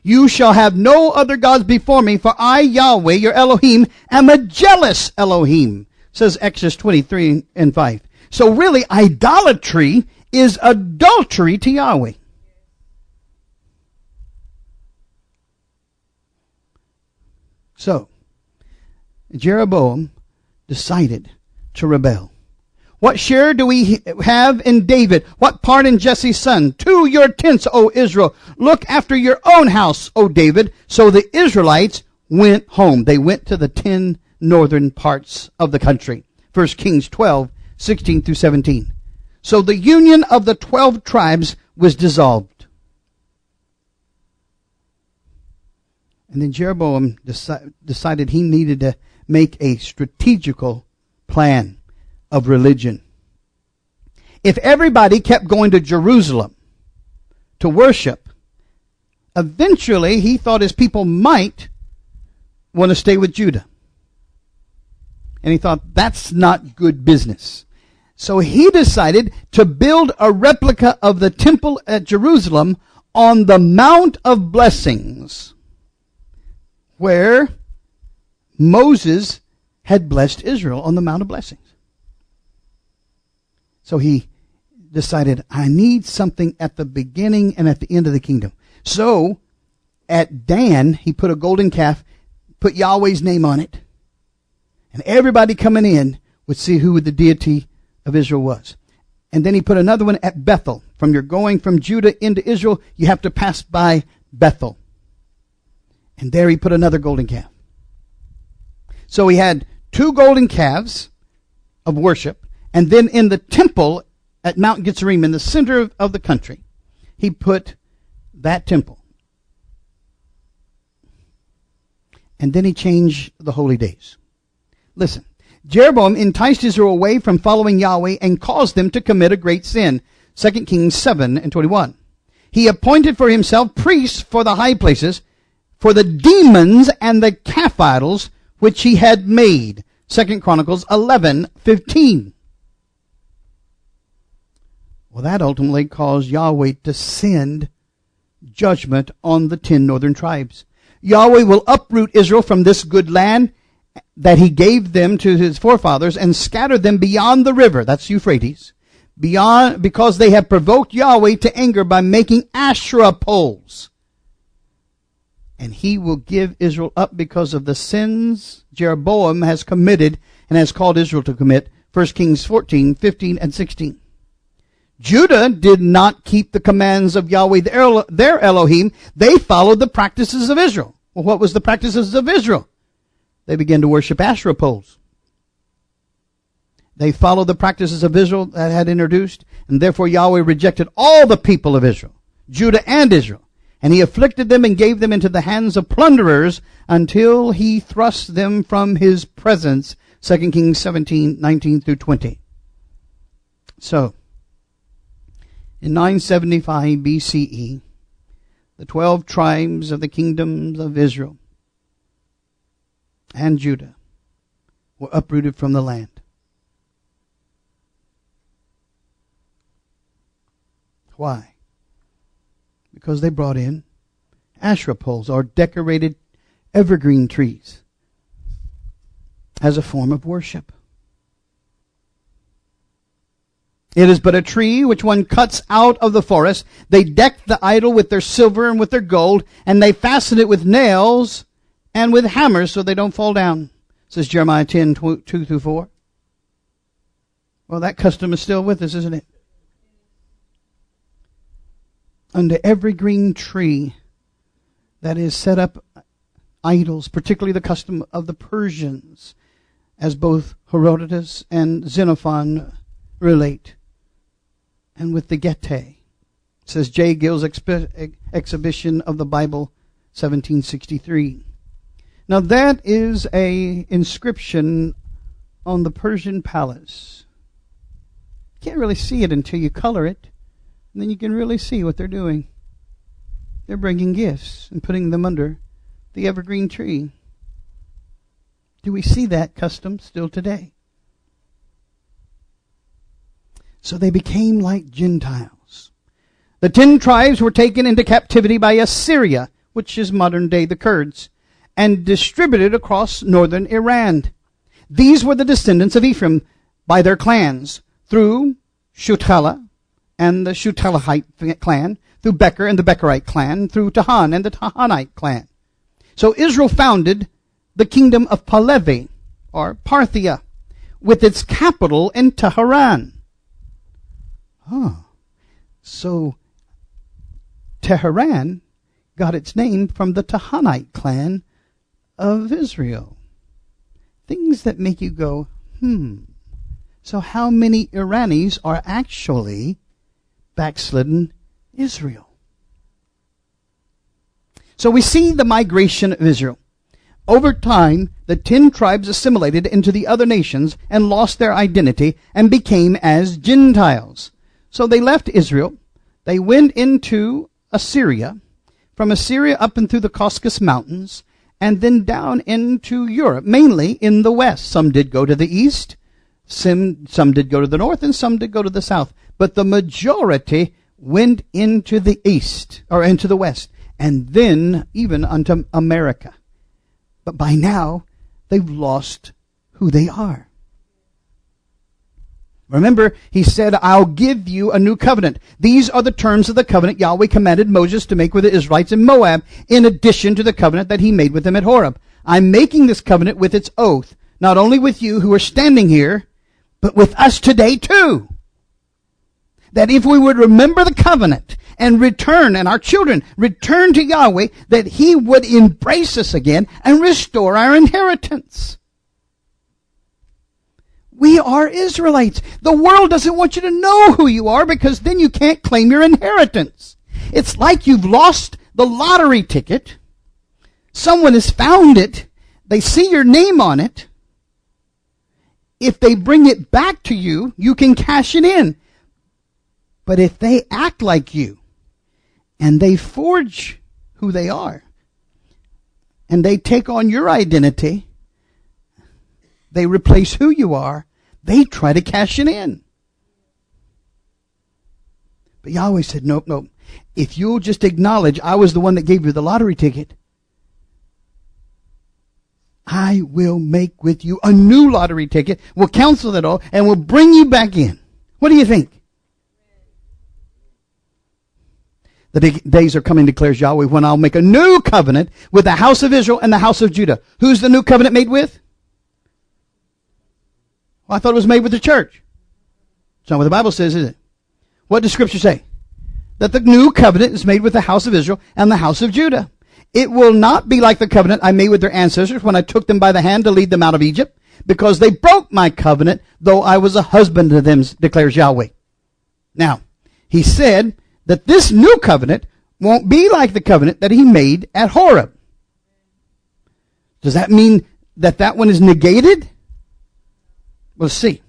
Speaker 4: You shall have no other gods before me, for I, Yahweh, your Elohim, am a jealous Elohim, says Exodus 23 and 5. So really, idolatry is adultery to Yahweh. So, Jeroboam decided to rebel. What share do we have in David? What part in Jesse's son? To your tents, O Israel. Look after your own house, O David. So the Israelites went home. They went to the 10 northern parts of the country. 1 Kings 12, 16 through 17. So the union of the 12 tribes was dissolved. And then Jeroboam decided he needed to make a strategical plan of religion. If everybody kept going to Jerusalem to worship, eventually he thought his people might want to stay with Judah. And he thought, that's not good business. So he decided to build a replica of the temple at Jerusalem on the Mount of Blessings, where Moses had blessed Israel on the Mount of Blessings. So he decided, I need something at the beginning and at the end of the kingdom. So, at Dan, he put a golden calf, put Yahweh's name on it, and everybody coming in would see who the deity of Israel was. And then he put another one at Bethel. From your going from Judah into Israel, you have to pass by Bethel. And there he put another golden calf. So he had 2 golden calves of worship, and then in the temple at Mount Gitzarim, in the center of the country, he put that temple. And then he changed the holy days. Listen, Jeroboam enticed Israel away from following Yahweh and caused them to commit a great sin. 2 Kings 7:21. He appointed for himself priests for the high places, for the demons and the calf idols which he had made. 2 Chronicles 11:15. Well, that ultimately caused Yahweh to send judgment on the 10 northern tribes. Yahweh will uproot Israel from this good land that he gave them to his forefathers and scatter them beyond the river, that's Euphrates, because they have provoked Yahweh to anger by making Asherah poles. And he will give Israel up because of the sins Jeroboam has committed and has called Israel to commit. 1 Kings 14:15 and 16. Judah did not keep the commands of Yahweh, their Elohim. They followed the practices of Israel. Well, what was the practices of Israel? They began to worship Asherah poles. They followed the practices of Israel that had introduced, and therefore Yahweh rejected all the people of Israel, Judah and Israel. And he afflicted them and gave them into the hands of plunderers until he thrust them from his presence. 2 Kings 17:19 through 20. So, in 975 BCE, the 12 tribes of the kingdoms of Israel and Judah were uprooted from the land. Why? Because they brought in Asherah poles, or decorated evergreen trees, as a form of worship. It is but a tree which one cuts out of the forest. They deck the idol with their silver and with their gold, and they fasten it with nails and with hammers so they don't fall down, says Jeremiah 10:2-4. Well, that custom is still with us, isn't it? Under every green tree that is set up idols, particularly the custom of the Persians, as both Herodotus and Xenophon relate. And with the Getae, says J. Gill's Exhibition of the Bible, 1763. Now that is a inscription on the Persian palace. You can't really see it until you color it. And then you can really see what they're doing. They're bringing gifts and putting them under the evergreen tree. Do we see that custom still today? So they became like Gentiles. The 10 tribes were taken into captivity by Assyria, which is modern day the Kurds, and distributed across northern Iran. These were the descendants of Ephraim by their clans, through Shuthelah and the Shuthelahite clan, through Becher and the Becherite clan, through Tahan and the Tahanite clan. So Israel founded the kingdom of Pahlavi, or Parthia, with its capital in Tehran. So Tehran got its name from the Tahanite clan of Israel. Things that make you go, So how many Iranis are actually backslidden Israel? So we see the migration of Israel. Over time, the 10 tribes assimilated into the other nations and lost their identity and became as Gentiles. So they left Israel. They went into Assyria, from Assyria up and through the Caucasus Mountains, and then down into Europe, mainly in the west. Some did go to the east, some did go to the north, and some did go to the south. But the majority went into the east, or into the west, and then even unto America. But by now, they've lost who they are. Remember, he said, I'll give you a new covenant. These are the terms of the covenant Yahweh commanded Moses to make with the Israelites in Moab, in addition to the covenant that he made with them at Horeb. I'm making this covenant with its oath, not only with you who are standing here, but with us today too. That if we would remember the covenant and return, and our children return to Yahweh, that he would embrace us again and restore our inheritance. We are Israelites. The world doesn't want you to know who you are because then you can't claim your inheritance. It's like you've lost the lottery ticket. Someone has found it. They see your name on it. If they bring it back to you, you can cash it in. But if they act like you and they forge who they are and they take on your identity, they replace who you are, they try to cash it in. But Yahweh said, nope. If you'll just acknowledge I was the one that gave you the lottery ticket, I will make with you a new lottery ticket. We'll cancel it all and we'll bring you back in. What do you think? The days are coming, declares Yahweh, when I'll make a new covenant with the house of Israel and the house of Judah. Who's the new covenant made with? Well, I thought it was made with the church. It's not what the Bible says, is it? What does Scripture say? That the new covenant is made with the house of Israel and the house of Judah. It will not be like the covenant I made with their ancestors when I took them by the hand to lead them out of Egypt, because they broke my covenant, though I was a husband to them, declares Yahweh. Now, he said that this new covenant won't be like the covenant that he made at Horeb. Does that mean that that one is negated? Let's see.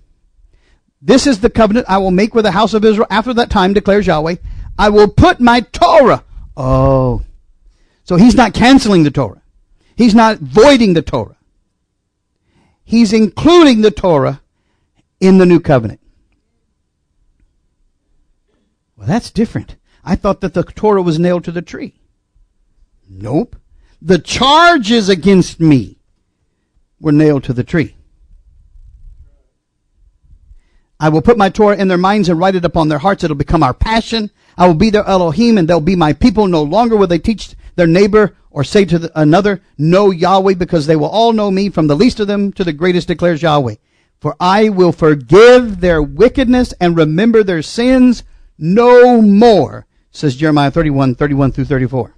Speaker 4: This is the covenant I will make with the house of Israel after that time, declares Yahweh. I will put my Torah. Oh. So he's not canceling the Torah. He's not voiding the Torah. He's including the Torah in the new covenant. Well, that's different. I thought that the Torah was nailed to the tree. Nope. The charges against me were nailed to the tree. I will put my Torah in their minds and write it upon their hearts. It'll become our passion. I will be their Elohim, and they'll be my people. No longer will they teach their neighbor or say to another, know Yahweh, because they will all know me, from the least of them to the greatest, declares Yahweh. For I will forgive their wickedness and remember their sins no more, says Jeremiah 31:31 through 34.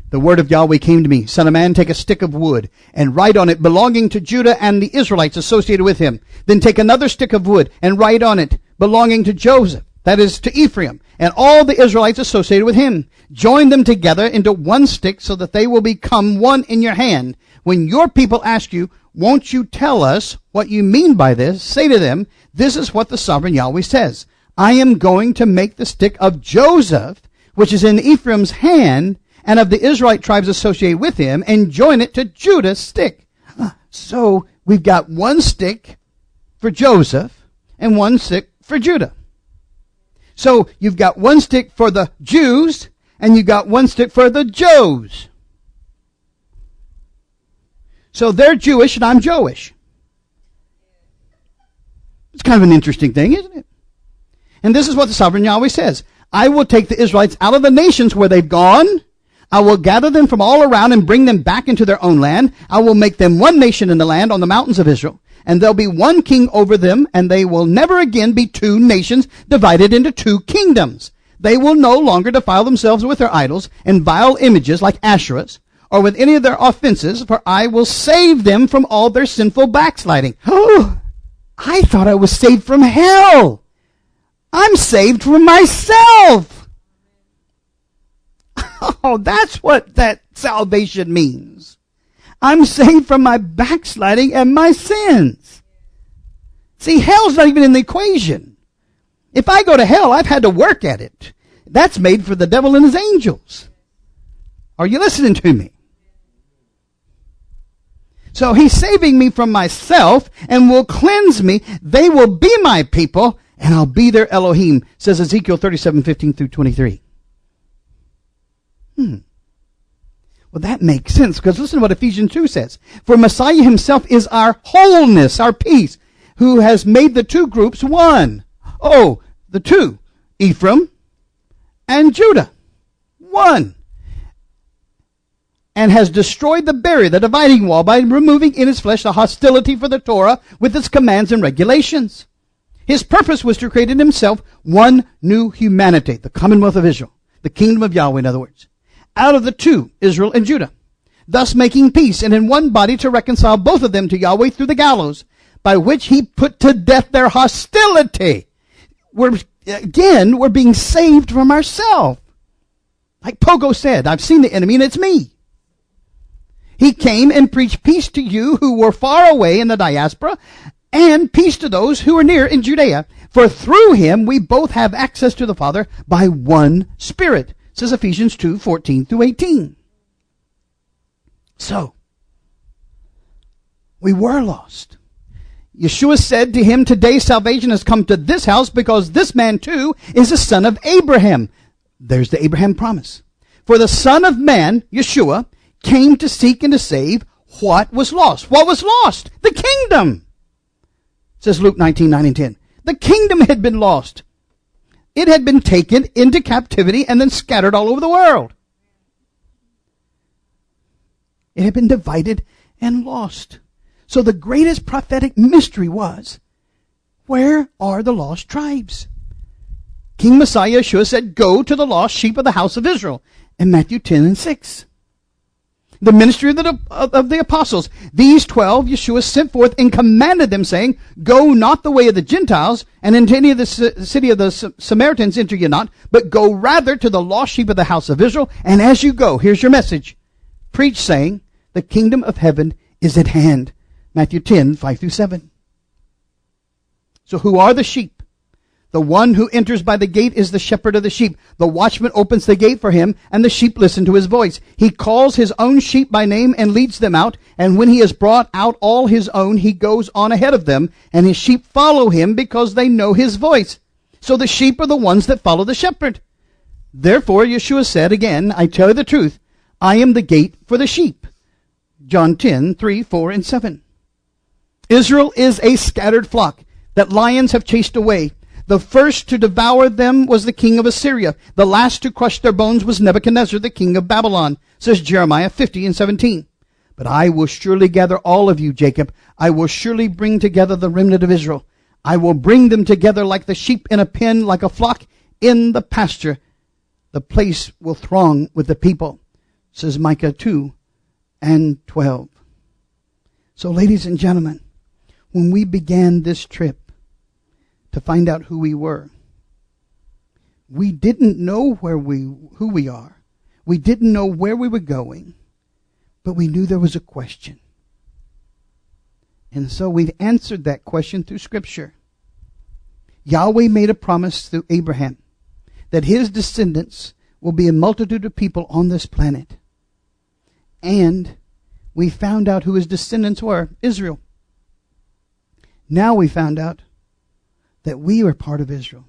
Speaker 4: The word of Yahweh came to me, Son of man, take a stick of wood and write on it, belonging to Judah and the Israelites associated with him. Then take another stick of wood and write on it, belonging to Joseph, that is to Ephraim, and all the Israelites associated with him. Join them together into one stick so that they will become one in your hand. When your people ask you, won't you tell us what you mean by this? Say to them, this is what the sovereign Yahweh says. I am going to make the stick of Joseph, which is in Ephraim's hand, and of the Israelite tribes associated with him, and join it to Judah's stick. So we've got one stick for Joseph and one stick for Judah. So you've got one stick for the Jews and you've got one stick for the Joes. So they're Jewish and I'm Joish. It's kind of an interesting thing, isn't it? And this is what the sovereign Yahweh says. I will take the Israelites out of the nations where they've gone. I will gather them from all around and bring them back into their own land. I will make them one nation in the land on the mountains of Israel. And there'll be one king over them, and they will never again be two nations divided into two kingdoms. They will no longer defile themselves with their idols and vile images like Asherahs, or with any of their offenses, for I will save them from all their sinful backsliding. Oh, I thought I was saved from hell. I'm saved from myself. Oh, that's what that salvation means. I'm saved from my backsliding and my sins. See, hell's not even in the equation. If I go to hell, I've had to work at it. That's made for the devil and his angels. Are you listening to me? So he's saving me from myself and will cleanse me. They will be my people and I'll be their Elohim, says Ezekiel 37:15 through 23. Well, that makes sense, because listen to what Ephesians 2 says. For Messiah himself is our wholeness, our peace, who has made the two groups one. Oh, the two, Ephraim and Judah, one. And has destroyed the barrier, the dividing wall, by removing in his flesh the hostility for the Torah with its commands and regulations. His purpose was to create in himself one new humanity, the Commonwealth of Israel, the kingdom of Yahweh, in other words, out of the two, Israel and Judah, thus making peace, and in one body to reconcile both of them to Yahweh through the gallows, by which he put to death their hostility. We're being saved from ourselves. Like Pogo said, I've seen the enemy and it's me. He came and preached peace to you who were far away in the diaspora, and peace to those who are near in Judea. For through him we both have access to the Father by one Spirit, says Ephesians 2:14-18. So, we were lost. Yeshua said to him, today salvation has come to this house because this man too is a son of Abraham. There's the Abraham promise. For the Son of Man, Yeshua, came to seek and to save what was lost. What was lost? The kingdom. Says Luke 19:9-10. The kingdom had been lost. It had been taken into captivity and then scattered all over the world. It had been divided and lost. So the greatest prophetic mystery was, where are the lost tribes? King Messiah Yeshua said, go to the lost sheep of the house of Israel, in Matthew 10:6. The ministry of the apostles. These 12 Yeshua sent forth and commanded them, saying, go not the way of the Gentiles, and into any of the city of the Samaritans enter ye not, but go rather to the lost sheep of the house of Israel. And as you go, here's your message. Preach, saying, the kingdom of heaven is at hand. Matthew 10:5-7. So who are the sheep? The one who enters by the gate is the shepherd of the sheep. The watchman opens the gate for him, and the sheep listen to his voice. He calls his own sheep by name and leads them out. And when he has brought out all his own, he goes on ahead of them, and his sheep follow him because they know his voice. So the sheep are the ones that follow the shepherd. Therefore, Yeshua said again, I tell you the truth, I am the gate for the sheep. John 10:3-4-7. Israel is a scattered flock that lions have chased away. The first to devour them was the king of Assyria. The last to crush their bones was Nebuchadnezzar, the king of Babylon, says Jeremiah 50:17. But I will surely gather all of you, Jacob. I will surely bring together the remnant of Israel. I will bring them together like the sheep in a pen, like a flock in the pasture. The place will throng with the people, says Micah 2:12. So, ladies and gentlemen, when we began this trip to find out who we were, we didn't know who we are. We didn't know where we were going, but we knew there was a question. And so we've answered that question through Scripture. Yahweh made a promise through Abraham that his descendants will be a multitude of people on this planet. And we found out who his descendants were, Israel. Now we found out that we are part of Israel.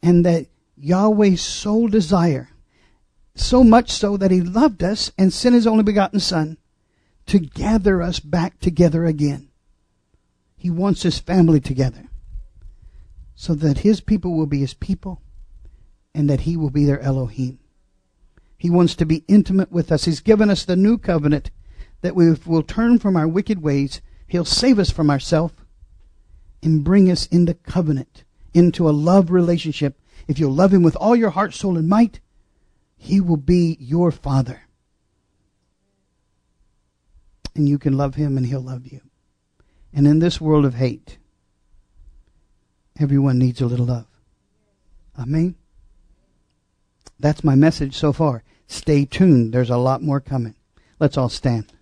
Speaker 4: And that Yahweh's sole desire, so much so that he loved us and sent his only begotten Son to gather us back together again. He wants his family together so that his people will be his people and that he will be their Elohim. He wants to be intimate with us. He's given us the new covenant that we will turn from our wicked ways. He'll save us from ourselves and bring us into covenant, into a love relationship. If you'll love him with all your heart, soul, and might, he will be your Father. And you can love him and he'll love you. And in this world of hate, everyone needs a little love. Amen? That's my message so far. Stay tuned. There's a lot more coming. Let's all stand.